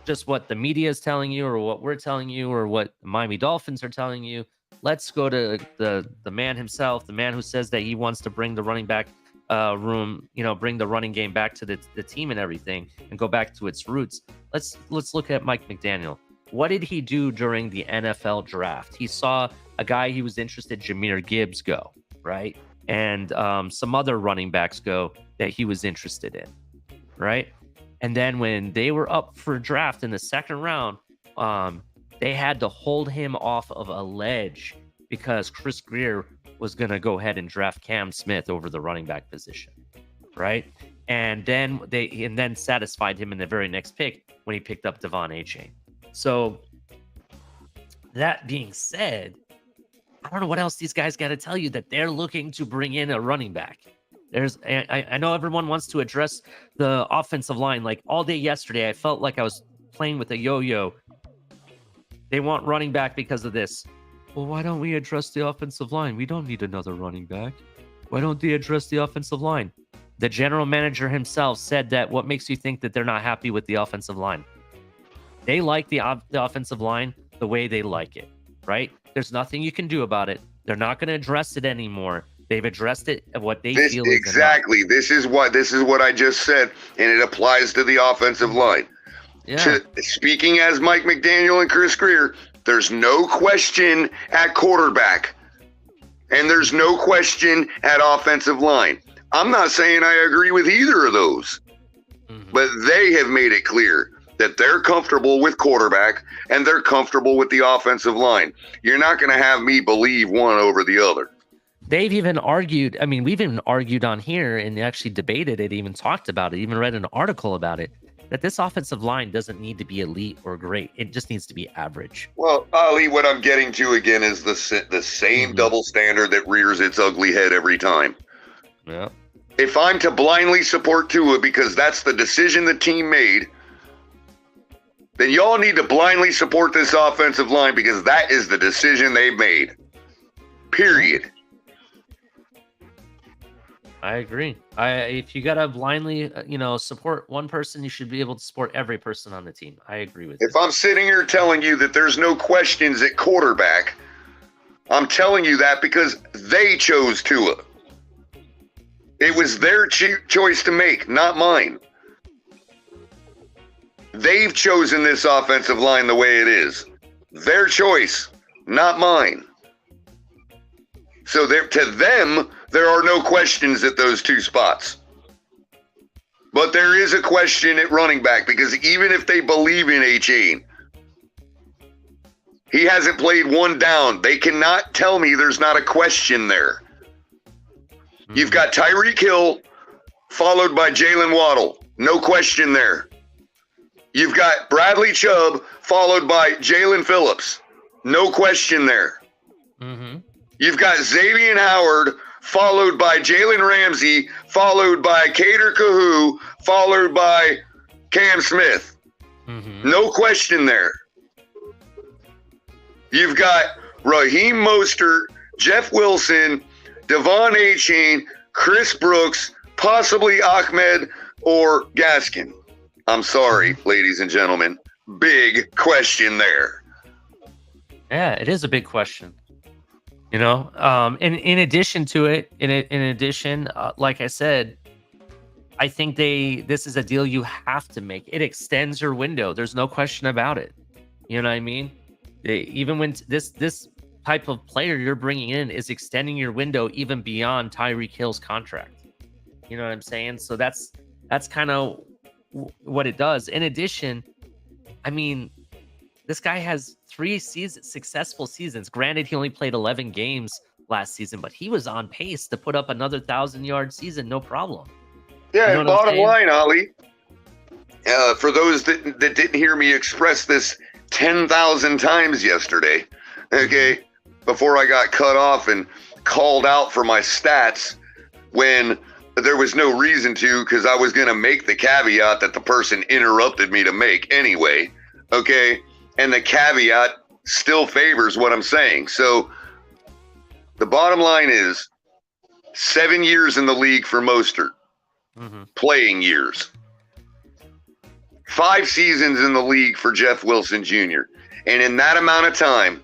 just what the media is telling you or what we're telling you or what the Miami Dolphins are telling you, let's go to the man himself, the man who says that he wants to bring the running back room, bring the running game back to the team and everything and go back to its roots. Let's look at Mike McDaniel. What did he do during the NFL draft? He saw a guy he was interested, Jahmyr Gibbs, go, right? And some other running backs go that he was interested in, right? And then when they were up for draft in the second round, they had to hold him off of a ledge because Chris Greer was going to go ahead and draft Cam Smith over the running back position, right? And then satisfied him in the very next pick when he picked up Devon A-Chain. So that being said, I don't know what else these guys got to tell you that they're looking to bring in a running back. I know everyone wants to address the offensive line. Like all day yesterday, I felt like I was playing with a yo-yo. They want running back because of this. Well, why don't we address the offensive line? We don't need another running back. Why don't they address the offensive line? The general manager himself said that what makes you think that they're not happy with the offensive line? They like the offensive line the way they like it, right? There's nothing you can do about it. They're not going to address it anymore. They've addressed it at what they feel is exactly. This is what I just said, and it applies to the offensive line. Yeah. Speaking as Mike McDaniel and Chris Greer, there's no question at quarterback, and there's no question at offensive line. I'm not saying I agree with either of those, but they have made it clear that they're comfortable with quarterback and they're comfortable with the offensive line. You're not going to have me believe one over the other. They've even argued. I mean, we've even argued on here and actually debated it, even talked about it, even read an article about it, that this offensive line doesn't need to be elite or great. It just needs to be average. Well, Ali, what I'm getting to again is the same double standard that rears its ugly head every time. Yeah. If I'm to blindly support Tua because that's the decision the team made, then y'all need to blindly support this offensive line because that is the decision they've made. Period. I agree. If you gotta blindly, support one person, you should be able to support every person on the team. I agree with you. If I'm sitting here telling you that there's no questions at quarterback, I'm telling you that because they chose Tua. It was their choice to make, not mine. They've chosen this offensive line the way it is. Their choice, not mine. So to them, there are no questions at those two spots. But there is a question at running back because even if they believe in H.A., he hasn't played one down. They cannot tell me there's not a question there. You've got Tyreek Hill followed by Jalen Waddle. No question there. You've got Bradley Chubb followed by Jalen Phillips. No question there. Mm-hmm. You've got Xavier Howard followed by Jalen Ramsey, followed by Kader Kahu, followed by Cam Smith. Mm-hmm. No question there. You've got Raheem Mostert, Jeff Wilson, Devon Achane, Chris Brooks, possibly Ahmed or Gaskin. I'm sorry, ladies and gentlemen. Big question there. Yeah, it is a big question. You know, and in addition to it, like I said, I think this is a deal you have to make. It extends your window. There's no question about it. You know what I mean? Even when this type of player you're bringing in is extending your window even beyond Tyreek Hill's contract. You know what I'm saying? So that's kind of what it does. In addition, I mean, this guy has 3 successful seasons. Granted, he only played 11 games last season, but he was on pace to put up another 1,000-yard season, no problem. Yeah, You know and what I'm bottom saying? line, Ollie, for those that didn't hear me express this 10,000 times yesterday, okay, before I got cut off and called out for my stats when there was no reason to, because I was going to make the caveat that the person interrupted me to make anyway, okay, and the caveat still favors what I'm saying. So the bottom line is 7 years in the league for Mostert, playing years. 5 seasons in the league for Jeff Wilson Jr. And in that amount of time,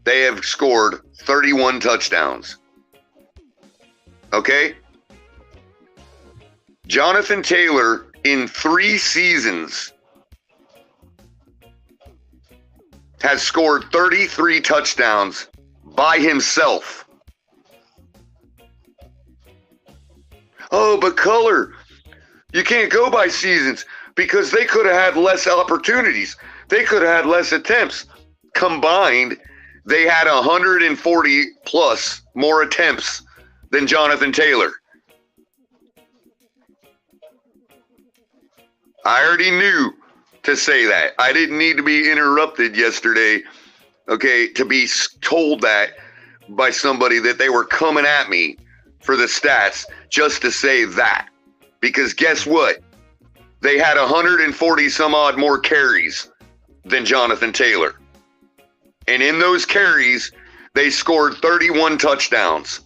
they have scored 31 touchdowns. Okay? Jonathan Taylor, in 3 seasons, has scored 33 touchdowns by himself. Oh, but Color, you can't go by seasons because they could have had less opportunities. They could have had less attempts. Combined, they had 140 plus more attempts than Jonathan Taylor. I already knew to say that. I didn't need to be interrupted yesterday, okay, to be told that by somebody that they were coming at me for the stats just to say that. Because guess what? They had 140 some odd more carries than Jonathan Taylor. And in those carries, they scored 31 touchdowns.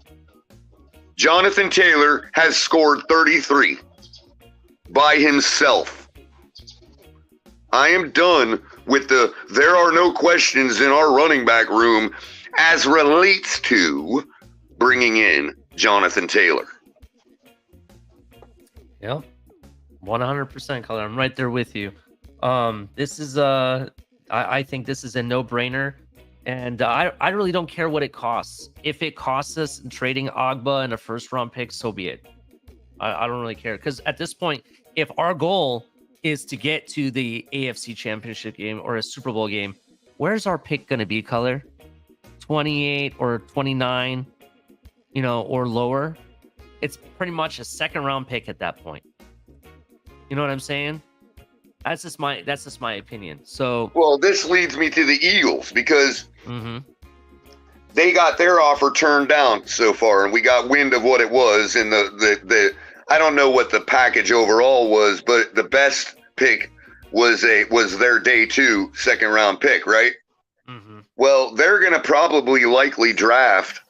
Jonathan Taylor has scored 33 by himself. I am done with there are no questions in our running back room as relates to bringing in Jonathan Taylor. Yep. 100% Color. I'm right there with you. This is I think this is a no-brainer, and I really don't care what it costs. If it costs us trading Agba and a first-round pick, so be it. I don't really care, because at this point, if our goal is to get to the AFC Championship game or a Super Bowl game, where's our pick going to be, Color? 28 or 29, or lower? It's pretty much a second-round pick at that point. You know what I'm saying? That's just my opinion. So, well, this leads me to the Eagles because they got their offer turned down so far, and we got wind of what it was. And the I don't know what the package overall was, but the best pick was their day 2 second round pick, right? Well, they're going to likely draft,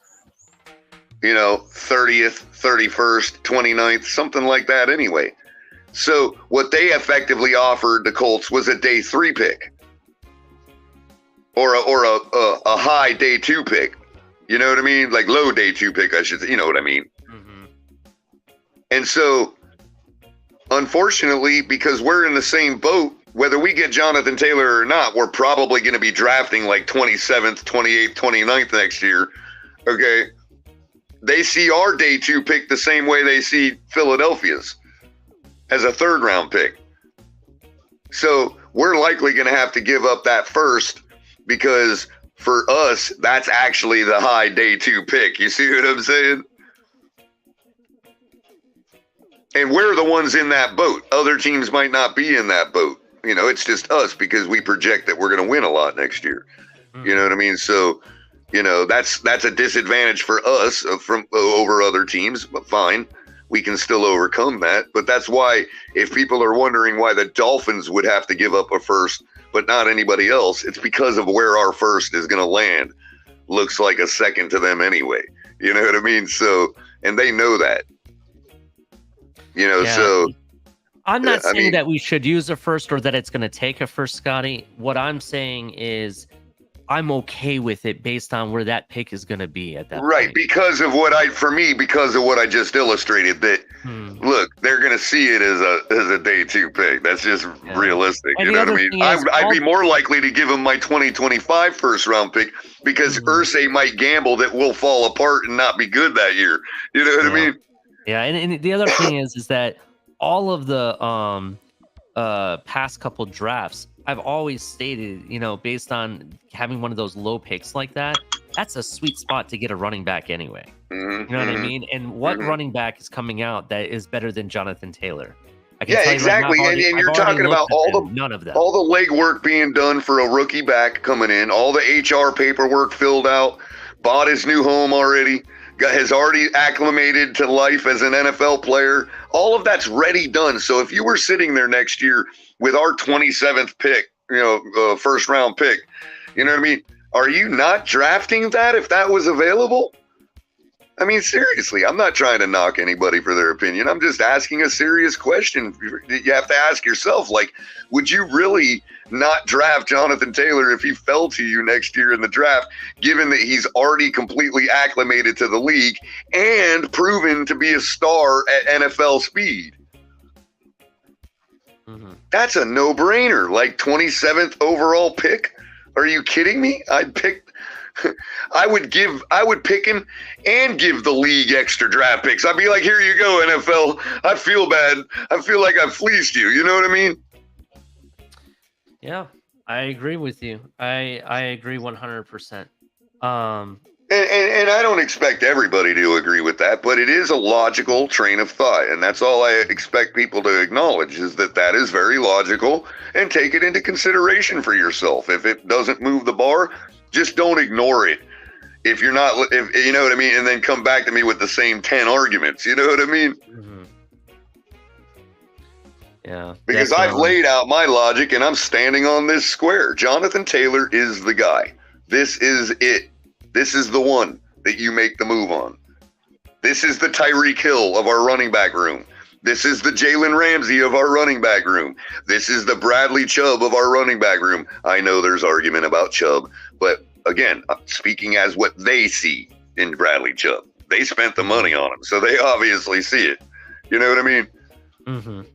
30th, 31st, 29th, something like that anyway. So what they effectively offered the Colts was a day 3 pick or a high day 2 pick. You know what I mean? Like low day 2 pick, I should say. You know what I mean? Mm-hmm. And so, unfortunately, because we're in the same boat, whether we get Jonathan Taylor or not, we're probably going to be drafting like 27th, 28th, 29th next year. Okay. They see our day 2 pick the same way they see Philadelphia's as a 3rd round pick. So we're likely going to have to give up that first because for us, that's actually the high day 2 pick. You see what I'm saying? And we're the ones in that boat. Other teams might not be in that boat. You know, it's just us because we project that we're going to win a lot next year. You know what I mean? So, you know, that's a disadvantage for us from over other teams, but fine. We can still overcome that. But that's why if people are wondering why the Dolphins would have to give up a first, but not anybody else, it's because of where our first is going to land. Looks like a second to them anyway. You know what I mean? So, and they know that. You know, Yeah. so I'm not I saying mean- that we should use a first or that it's going to take a first, Scotty. What I'm saying is I'm okay with it based on where that pick is going to be at that right, point. because of what I just illustrated, that look, they're going to see it as a day 2 pick. That's just realistic. And you the know what I other mean? thing is I'd be more likely to give him my 2025 first round pick because Irsay might gamble that we'll fall apart and not be good that year. You know what I mean? Yeah, and the other thing is that all of the past couple drafts, I've always stated, you know, based on having one of those low picks like that, that's a sweet spot to get a running back anyway. You know what I mean? And what running back is coming out that is better than Jonathan Taylor? I can tell you right now, exactly. I've And you're already talking about looked at them, none of them. all the legwork being done for a rookie back coming in, all the HR paperwork filled out, bought his new home already, has already acclimated to life as an NFL player. All of that's ready, done. So if you were sitting there next year with our 27th pick, you know, first round pick, you know what I mean? Are you not drafting that if that was available? I mean, seriously, I'm not trying to knock anybody for their opinion. I'm just asking a serious question. You have to ask yourself, like, would you really not draft Jonathan Taylor if he fell to you next year in the draft, given that he's already completely acclimated to the league and proven to be a star at NFL speed? That's a no-brainer. Like 27th overall pick? Are you kidding me? I would pick him and give the league extra draft picks. I'd be like, here you go, NFL. I feel bad. I feel like I fleeced you. You know what I mean? Yeah, I agree with you. I agree 100%. And I don't expect everybody to agree with that, but it is a logical train of thought. And that's all I expect people to acknowledge, is that is very logical, and take it into consideration for yourself. If it doesn't move the bar, just don't ignore it. If you know what I mean, and then come back to me with the same 10 arguments. You know what I mean? Yeah. Because I've laid out my logic and I'm standing on this square. Jonathan Taylor is the guy. This is it. This is the one that you make the move on. This is the Tyreek Hill of our running back room. This is the Jalen Ramsey of our running back room. This is the Bradley Chubb of our running back room. I know there's argument about Chubb, but again, I'm speaking as what they see in Bradley Chubb. They spent the money on him, so they obviously see it. You know what I mean?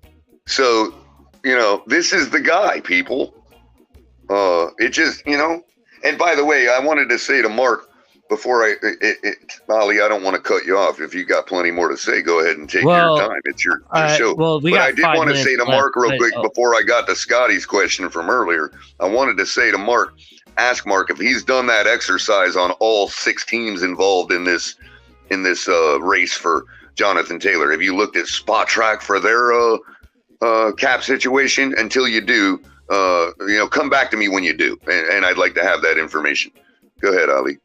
So, you know, this is the guy, people. It just, you know. And by the way, I wanted to say to Mark before Ollie, I don't want to cut you off. If you got plenty more to say, go ahead and take your time. It's your show. Well, but I did want to say to Mark real quick before I got to Scotty's question from earlier. I wanted to say to Mark, ask Mark if he's done that exercise on all 6 teams involved in this race for Jonathan Taylor. Have you looked at Spot Track for their cap situation? Until you do, you know, come back to me when you do, and I'd like to have that information. Go ahead, Ali.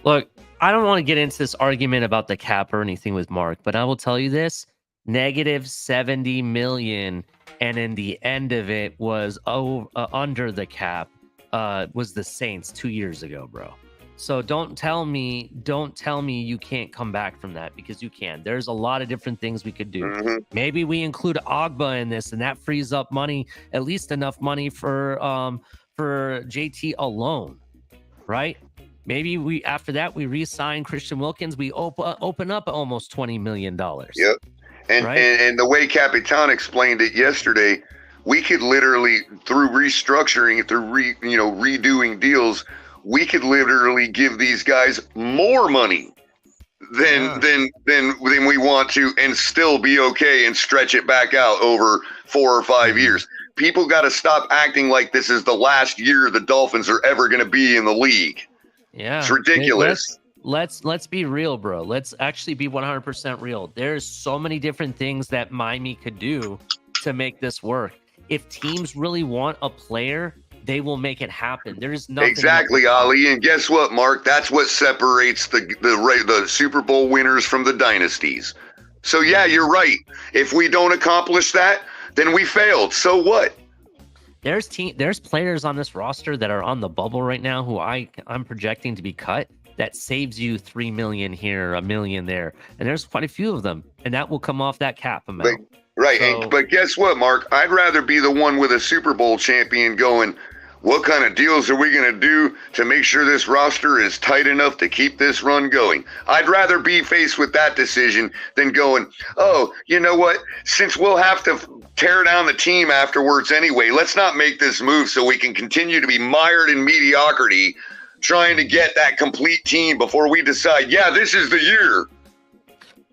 Look, I don't want to get into this argument about the cap or anything with Mark, but I will tell you this: -70 million, and in the end of it was under the cap. Was the Saints 2 years ago, bro. So don't tell me you can't come back from that, because you can. There's a lot of different things we could do. Maybe we include Agba in this, and that frees up money, at least enough money for for JT alone, right? Maybe we after that we re-sign Christian Wilkins. We open up almost $20 million. Yep. And, right? and the way Capitan explained it yesterday, we could literally, through restructuring, through redoing deals, we could literally give these guys more money than we want to, and still be okay and stretch it back out over 4 or 5 years. People got to stop acting like this is the last year the Dolphins are ever going to be in the league. Yeah, it's ridiculous. Let's be real, bro. Let's actually be 100% real. There's so many different things that Miami could do to make this work. If teams really want a player, they will make it happen. There's nothing. Exactly, Ali. And guess what, Mark? That's what separates the Super Bowl winners from the dynasties. So yeah, you're right. If we don't accomplish that, then we failed. So what? There's players on this roster that are on the bubble right now who I'm projecting to be cut. That saves you $3 million here, $1 million there, and there's quite a few of them, and that will come off that cap amount. Right. But guess what, Mark? I'd rather be the one with a Super Bowl champion going, what kind of deals are we going to do to make sure this roster is tight enough to keep this run going? I'd rather be faced with that decision than going, oh, you know what? Since we'll have to tear down the team afterwards anyway, let's not make this move so we can continue to be mired in mediocrity trying to get that complete team before we decide, yeah, this is the year.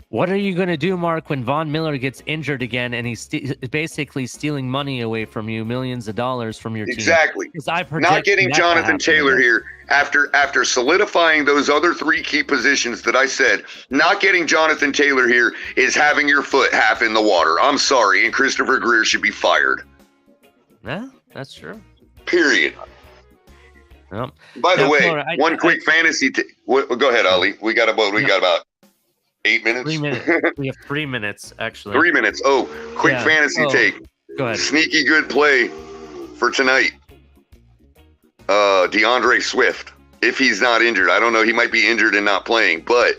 What are you going to do, Mark, when Von Miller gets injured again and he's basically stealing money away from you, millions of dollars from your team? Exactly. Not getting Jonathan Taylor here after solidifying those other 3 key positions that I said, not getting Jonathan Taylor here is having your foot half in the water. I'm sorry, and Christopher Greer should be fired. Yeah, that's true. Period. Well, by the way, one quick fantasy. Go ahead, Ali. We got about 8 minutes. 3 minutes. We have 3 minutes, actually. 3 minutes. Oh, quick fantasy take. Go ahead. Sneaky good play for tonight. DeAndre Swift. If he's not injured. I don't know. He might be injured and not playing. But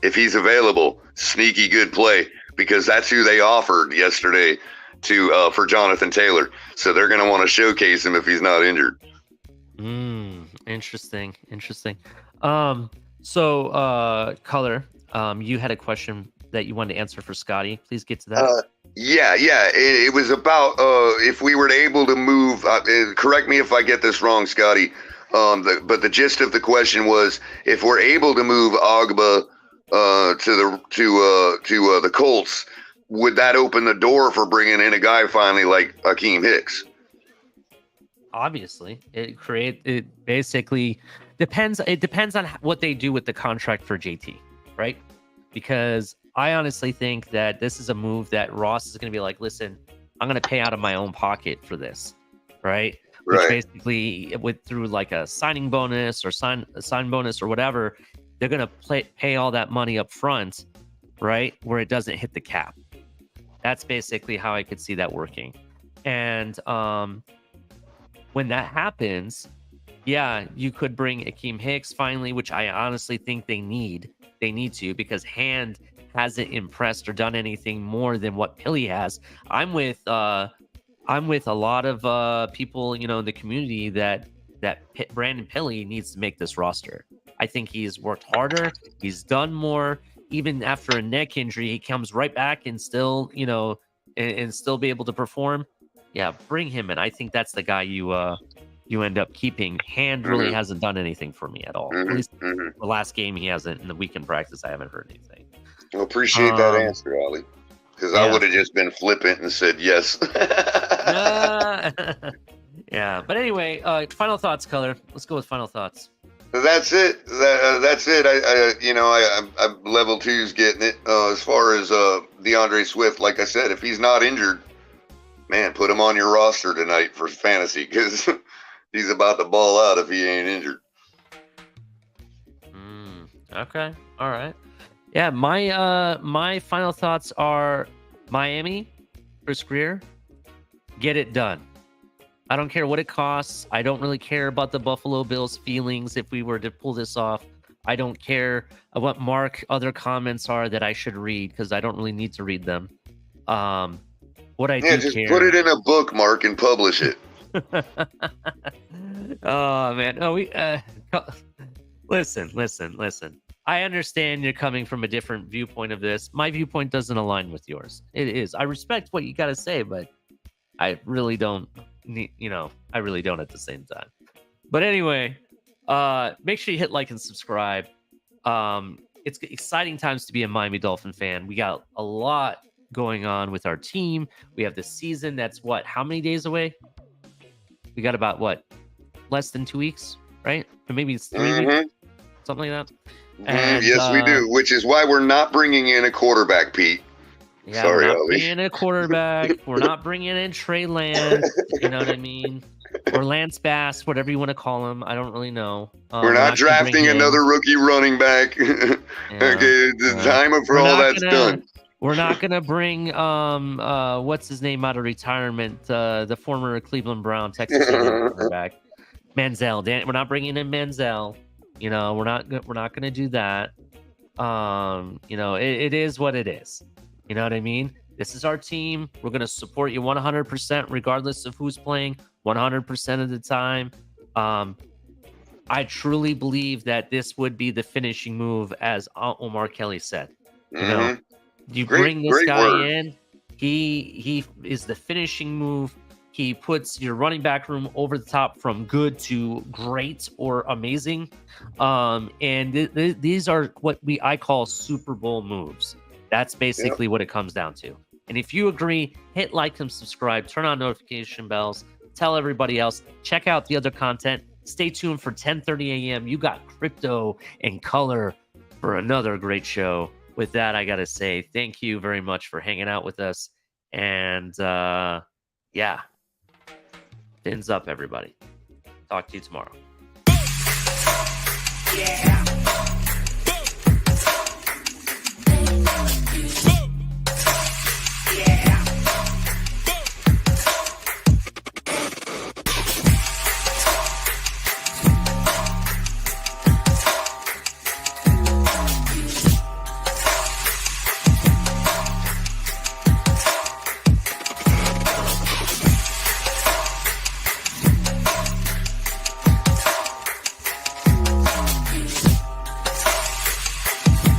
if he's available, sneaky good play. Because that's who they offered yesterday for Jonathan Taylor. So they're going to want to showcase him if he's not injured. Interesting. So, Color, you had a question that you wanted to answer for Scotty. Please get to that. Yeah. It was about if we were able to move. Correct me if I get this wrong, Scotty. But the gist of the question was if we're able to move Agba to the Colts, would that open the door for bringing in a guy finally like Akeem Hicks? Obviously, it basically depends. It depends on what they do with the contract for JT, right? Because I honestly think that this is a move that Ross is going to be like, listen, I'm going to pay out of my own pocket for this, right? Which basically, through like a signing bonus or sign bonus or whatever, they're going to pay all that money up front, right? Where it doesn't hit the cap. That's basically how I could see that working. And when that happens, yeah, you could bring Akeem Hicks finally, which I honestly think they need. They need to, because Hand hasn't impressed or done anything more than what Pilly has. I'm with a lot of people, in the community that Brandon Pilly needs to make this roster. I think he's worked harder. He's done more. Even after a neck injury, he comes right back and still, and still be able to perform. Yeah, bring him in. I think that's the guy you end up keeping. Hand really hasn't done anything for me at all. At least the last game he hasn't. In the weekend practice, I haven't heard anything. Well, appreciate that answer, Ali. Because I would have just been flippant and said yes. Yeah, but anyway, final thoughts, Color. Let's go with final thoughts. That's it. That's it. I level 2's getting it. As far as DeAndre Swift, like I said, if he's not injured, man, put him on your roster tonight for fantasy, because he's about to ball out if he ain't injured. Okay. All right. Yeah. My final thoughts are Miami, Chris Greer, get it done. I don't care what it costs. I don't really care about the Buffalo Bills' feelings if we were to pull this off. I don't care what Mark other comments are that I should read, because I don't really need to read them. What I do just care, put it in a book, Mark, and publish it. Oh man, no, listen. I understand you're coming from a different viewpoint of this. My viewpoint doesn't align with yours. It is. I respect what you got to say, but I really don't. I really don't at the same time. But anyway, make sure you hit like and subscribe. It's exciting times to be a Miami Dolphin fan. We got a lot going on with our team. We have the season that's how many days away? We got about less than 2 weeks, right? Or maybe it's 3 weeks, something like that. And, yes, we do, which is why we're not bringing in a quarterback, Pete. Yeah, Sorry, we're not Ali. bringing in a quarterback. We're not bringing in Trey Lance. You know what I mean? Or Lance Bass, whatever you want to call him. I don't really know. We're not drafting another rookie running back. Okay, the time for all that's done. We're not gonna bring what's his name out of retirement, the former Cleveland Brown Texas A&M quarterback, Manziel. We're not bringing in Manziel. You know, we're not gonna do that. It is what it is. You know what I mean? This is our team. We're gonna support you 100%, regardless of who's playing, 100% of the time. I truly believe that this would be the finishing move, as Omar Kelly said. You know, you bring this guy in. He is the finishing move. He puts your running back room over the top from good to great or amazing. And these are what I call Super Bowl moves. That's basically what it comes down to. And if you agree, hit like and subscribe, turn on notification bells, tell everybody else, check out the other content. Stay tuned for 10:30 a.m. You got crypto and color for another great show. With that, I got to say thank you very much for hanging out with us. And fins up, everybody. Talk to you tomorrow. Yeah.